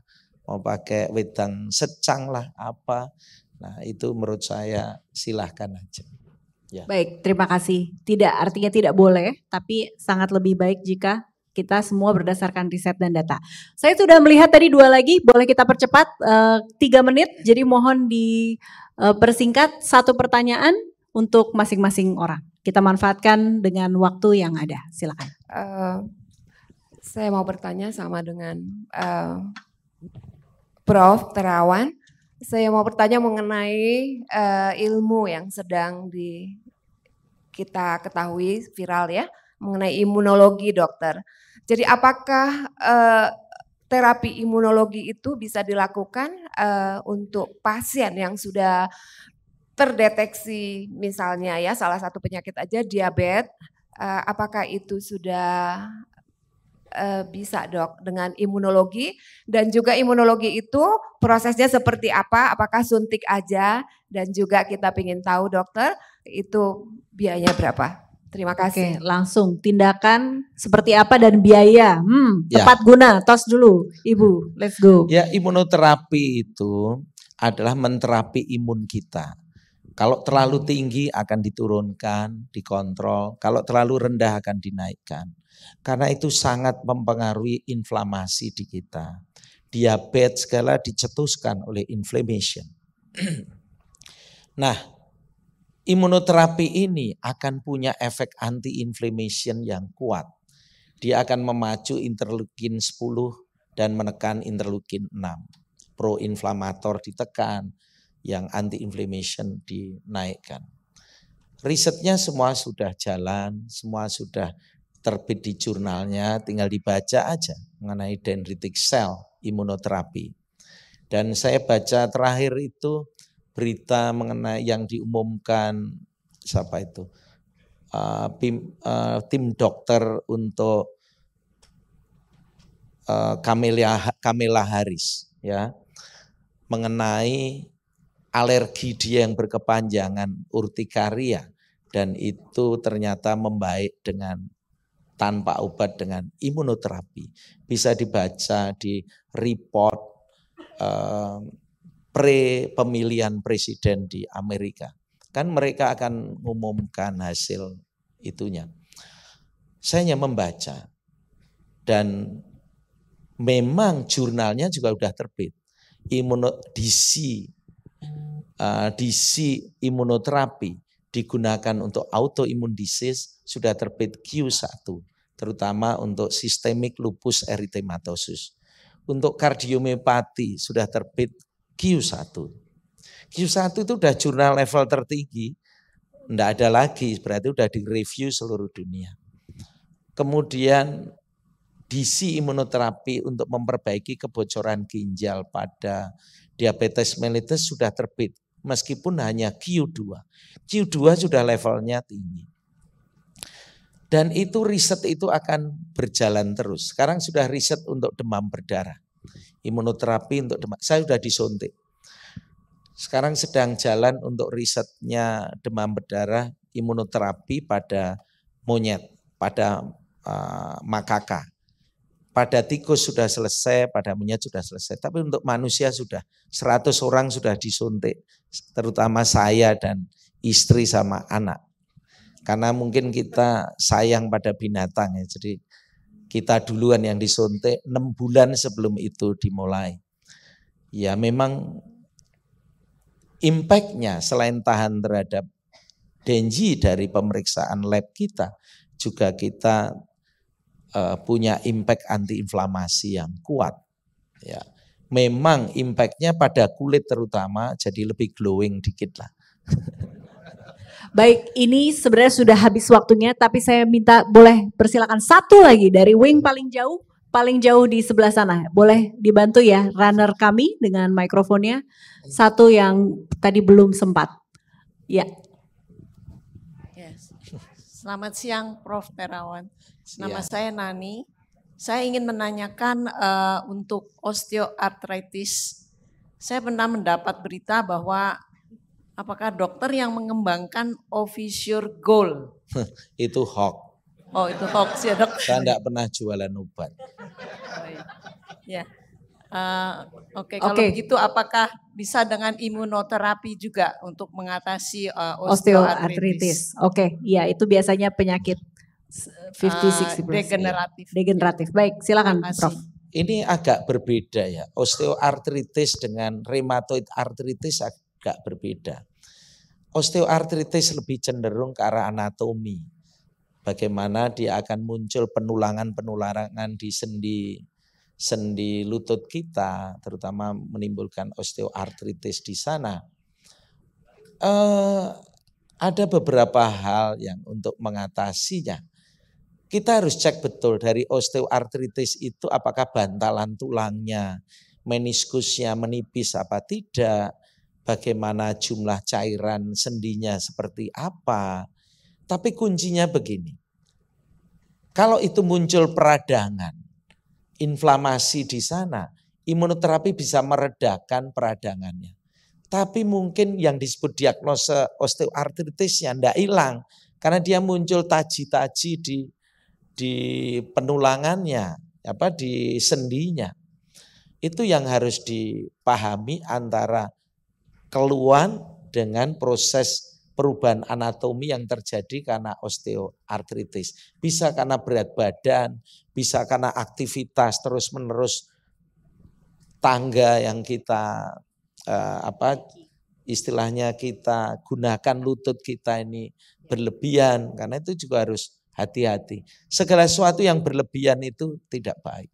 F: mau pakai wedang secang lah, apa. Nah itu menurut saya silahkan aja. Ya.
D: Baik, terima kasih. Tidak artinya tidak boleh, tapi sangat lebih baik jika kita semua berdasarkan riset dan data. Saya sudah melihat tadi 2 lagi, boleh kita percepat 3 menit, jadi mohon dipersingkat 1 pertanyaan untuk masing-masing orang. Kita manfaatkan dengan waktu yang ada, silakan.
P: Saya mau bertanya sama dengan Prof. Terawan. Saya mau bertanya mengenai ilmu yang sedang kita ketahui viral ya, mengenai imunologi dokter. Jadi apakah terapi imunologi itu bisa dilakukan untuk pasien yang sudah terdeteksi misalnya ya salah satu penyakit aja diabetes, apakah itu sudah bisa dok dengan imunologi, dan juga imunologi itu prosesnya seperti apa, apakah suntik aja, dan juga kita ingin tahu dokter itu biayanya berapa. Terima kasih.
D: Oke, langsung tindakan seperti apa dan biaya.
F: Ya.
D: Tepat guna, tos dulu Ibu, let's go.
F: Ya, imunoterapi itu adalah menterapi imun kita. Kalau terlalu tinggi akan diturunkan, dikontrol. Kalau terlalu rendah akan dinaikkan. Karena itu sangat mempengaruhi inflamasi di kita. Diabetes segala dicetuskan oleh inflammation. Nah, imunoterapi ini akan punya efek anti-inflammation yang kuat. Dia akan memacu interleukin 10 dan menekan interleukin 6. Pro-inflamator ditekan, yang anti-inflammation dinaikkan. Risetnya semua sudah jalan, semua sudah terbit di jurnalnya, tinggal dibaca aja mengenai dendritic cell imunoterapi. Dan saya baca terakhir itu berita mengenai yang diumumkan siapa itu tim dokter untuk Kamala Harris ya, mengenai alergi dia yang berkepanjangan urtikaria, dan itu ternyata membaik dengan tanpa obat dengan imunoterapi. Bisa dibaca di report pre-pemilihan presiden di Amerika. Kan mereka akan mengumumkan hasil itunya. Saya hanya membaca dan memang jurnalnya juga sudah terbit. DC imunoterapi digunakan untuk autoimmune disease sudah terbit Q1, terutama untuk systemic lupus erythematosus. Untuk kardiomiopati sudah terbit Q1. Q1 itu sudah jurnal level tertinggi, tidak ada lagi, berarti sudah direview seluruh dunia. Kemudian DC imunoterapi untuk memperbaiki kebocoran ginjal pada diabetes mellitus sudah terbit, meskipun hanya Q2. Q2 sudah levelnya tinggi. Dan itu riset itu akan berjalan terus. Sekarang sudah riset untuk demam berdarah. Imunoterapi untuk demam. Saya sudah disuntik. Sekarang sedang jalan untuk risetnya demam berdarah, imunoterapi pada monyet, pada makaka. Pada tikus sudah selesai, pada monyet sudah selesai. Tapi untuk manusia sudah 100 orang sudah disuntik. Terutama saya dan istri sama anak. Karena mungkin kita sayang pada binatang ya. Jadi kita duluan yang disuntik 6 bulan sebelum itu dimulai. Ya memang impact-nya selain tahan terhadap dengue dari pemeriksaan lab kita, juga kita punya impact antiinflamasi yang kuat. Ya, memang impact-nya pada kulit terutama jadi lebih glowing dikit lah.
D: Baik, ini sebenarnya sudah habis waktunya, tapi saya minta boleh persilakan satu lagi dari wing paling jauh di sebelah sana. Boleh dibantu ya runner kami dengan mikrofonnya. Satu yang tadi belum sempat. Ya.
Q: Yes. Selamat siang Prof. Terawan. Nama
F: Siang.
Q: saya Nani. Saya ingin menanyakan untuk osteoartritis. Saya pernah mendapat berita bahwa apakah dokter yang mengembangkan Ovisure Gold?
F: Itu hoax.
Q: Oh itu hoax ya dok?
F: Saya enggak pernah jualan obat.
Q: Ya. Oke, kalau begitu apakah bisa dengan imunoterapi juga untuk mengatasi osteoartritis?
D: Oke, ya itu biasanya penyakit 50-60 degeneratif. Baik, silakan Prof.
F: Ini agak berbeda ya. Osteoartritis dengan rheumatoid arthritis agak berbeda. Osteoartritis lebih cenderung ke arah anatomi. Bagaimana dia akan muncul penularan di sendi lutut kita, terutama menimbulkan osteoartritis di sana. Ada beberapa hal yang untuk mengatasinya. Kita harus cek betul dari osteoartritis itu apakah bantalan tulangnya, meniskusnya menipis apa tidak, bagaimana jumlah cairan sendinya seperti apa. Tapi kuncinya begini, kalau itu muncul peradangan, inflamasi di sana, imunoterapi bisa meredakan peradangannya. Tapi mungkin yang disebut diagnosa osteoartritisnya tidak hilang, karena dia muncul taji-taji di penulangannya, di sendinya. Itu yang harus dipahami antara keluhan dengan proses perubahan anatomi yang terjadi karena osteoartritis. Bisa karena berat badan, bisa karena aktivitas terus-menerus tangga yang kita istilahnya kita gunakan lutut kita ini berlebihan, karena itu juga harus hati-hati. Segala sesuatu yang berlebihan itu tidak baik.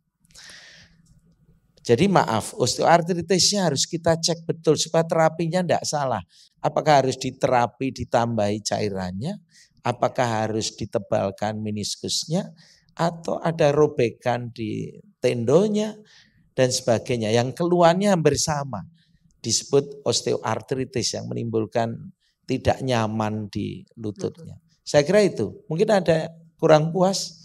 F: Jadi maaf, osteoartritisnya harus kita cek betul supaya terapinya tidak salah. Apakah harus diterapi ditambahi cairannya, apakah harus ditebalkan meniskusnya, atau ada robekan di tendonya dan sebagainya. Yang keluhannya hampir sama, disebut osteoartritis yang menimbulkan tidak nyaman di lututnya. Saya kira itu, mungkin ada kurang puas.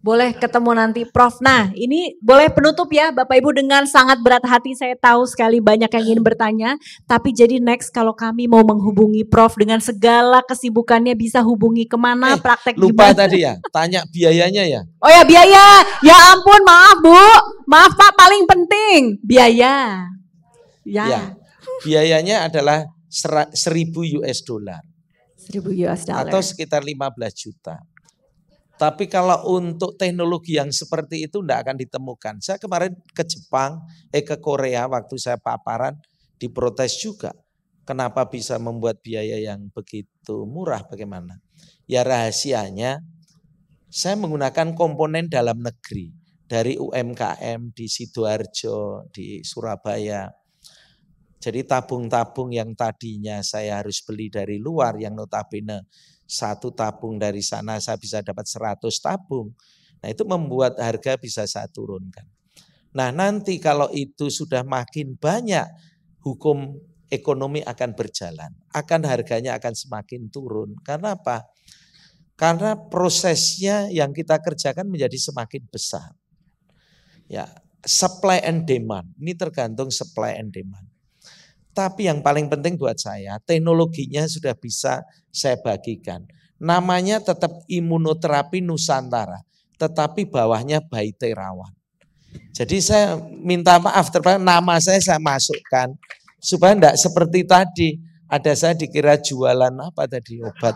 D: Boleh ketemu nanti Prof. Nah ini boleh penutup ya Bapak Ibu dengan sangat berat hati, saya tahu sekali banyak yang ingin bertanya. Tapi jadi next kalau kami mau menghubungi Prof dengan segala kesibukannya bisa hubungi kemana, praktek
F: Lupa
D: gimana?
F: tadi ya, tanya biayanya ya.
D: Oh ya biaya, ya ampun maaf Bu, maaf Pak paling penting biaya.
F: Ya, biayanya adalah 1.000 US dollar.
D: 1.000 US dollar.
F: Atau sekitar 15 juta. Tapi kalau untuk teknologi yang seperti itu tidak akan ditemukan. Saya kemarin ke Jepang, ke Korea waktu saya paparan diprotes juga. Kenapa bisa membuat biaya yang begitu murah, bagaimana? Ya rahasianya saya menggunakan komponen dalam negeri. Dari UMKM di Sidoarjo, di Surabaya. Jadi tabung-tabung yang tadinya saya harus beli dari luar, yang notabene 1 tabung dari sana saya bisa dapat 100 tabung. Nah itu membuat harga bisa saya turunkan. Nah nanti kalau itu sudah makin banyak, hukum ekonomi akan berjalan. Harganya akan semakin turun. Karena apa? Karena prosesnya yang kita kerjakan menjadi semakin besar. Ya, supply and demand. Ini tergantung supply and demand. Tapi yang paling penting buat saya, teknologinya sudah bisa saya bagikan. Namanya tetap imunoterapi Nusantara, tetapi bawahnya Bayi Terawan. Jadi saya minta maaf, nama saya masukkan supaya enggak seperti tadi. Ada saya dikira jualan apa tadi, obat.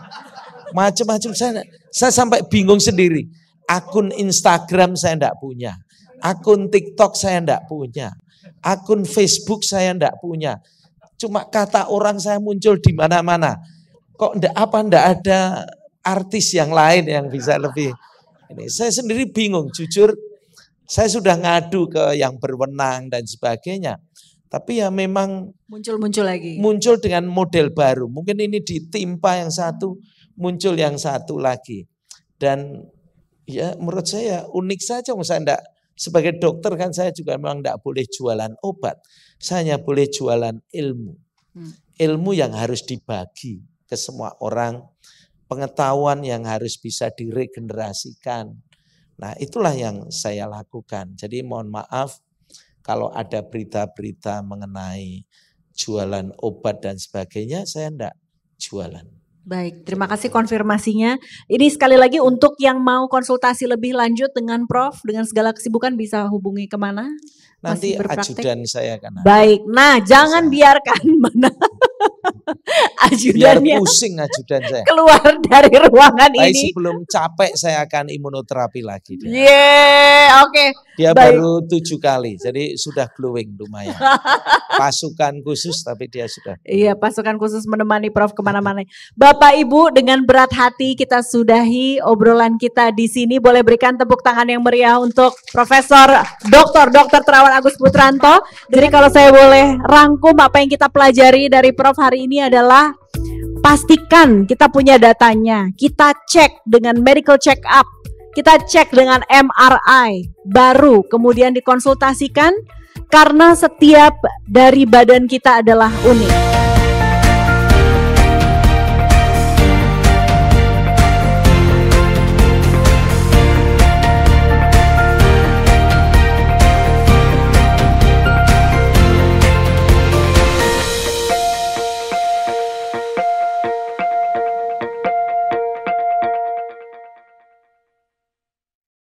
F: Macam-macam saya sampai bingung sendiri. Akun Instagram saya enggak punya. Akun TikTok saya enggak punya. Akun Facebook saya enggak punya. Cuma kata orang saya muncul di mana-mana. Kok enggak ada artis yang lain yang bisa lebih ini. Saya sendiri bingung, jujur. Saya sudah ngadu ke yang berwenang dan sebagainya. Tapi ya memang
D: muncul lagi. Muncul
F: dengan model baru. Mungkin ini ditimpa yang satu, muncul yang satu lagi. Dan ya menurut saya unik saja. Saya enggak, sebagai dokter kan saya juga memang enggak boleh jualan obat. Saya hanya boleh jualan ilmu. Ilmu yang harus dibagi ke semua orang. Pengetahuan yang harus bisa diregenerasikan. Nah itulah yang saya lakukan. Jadi mohon maaf kalau ada berita-berita mengenai jualan obat dan sebagainya, saya enggak jualan.
D: Baik, terima kasih konfirmasinya. Ini sekali lagi untuk yang mau konsultasi lebih lanjut dengan Prof, dengan segala kesibukan bisa hubungi kemana?
F: Nanti ajudan saya akan ada.
D: Baik, nah jangan biarkan mana ajudannya
F: biar pusing ajudan saya.
D: Keluar dari ruangan
F: Baik,
D: ini.
F: sebelum capek saya akan imunoterapi lagi.
D: Oke.
F: Dia
D: Baik.
F: baru 7 kali, jadi sudah glowing lumayan. Pasukan khusus tapi dia sudah.
D: Iya, pasukan khusus menemani Prof kemana-mana. Bapak Ibu, dengan berat hati kita sudahi obrolan kita di sini. Boleh berikan tepuk tangan yang meriah untuk Profesor Dr. Terawan Agus Putranto. Jadi kalau saya boleh rangkum apa yang kita pelajari dari Prof hari ini adalah pastikan kita punya datanya. Kita cek dengan medical check up. Kita cek dengan MRI. Baru kemudian dikonsultasikan karena setiap dari badan kita adalah unik.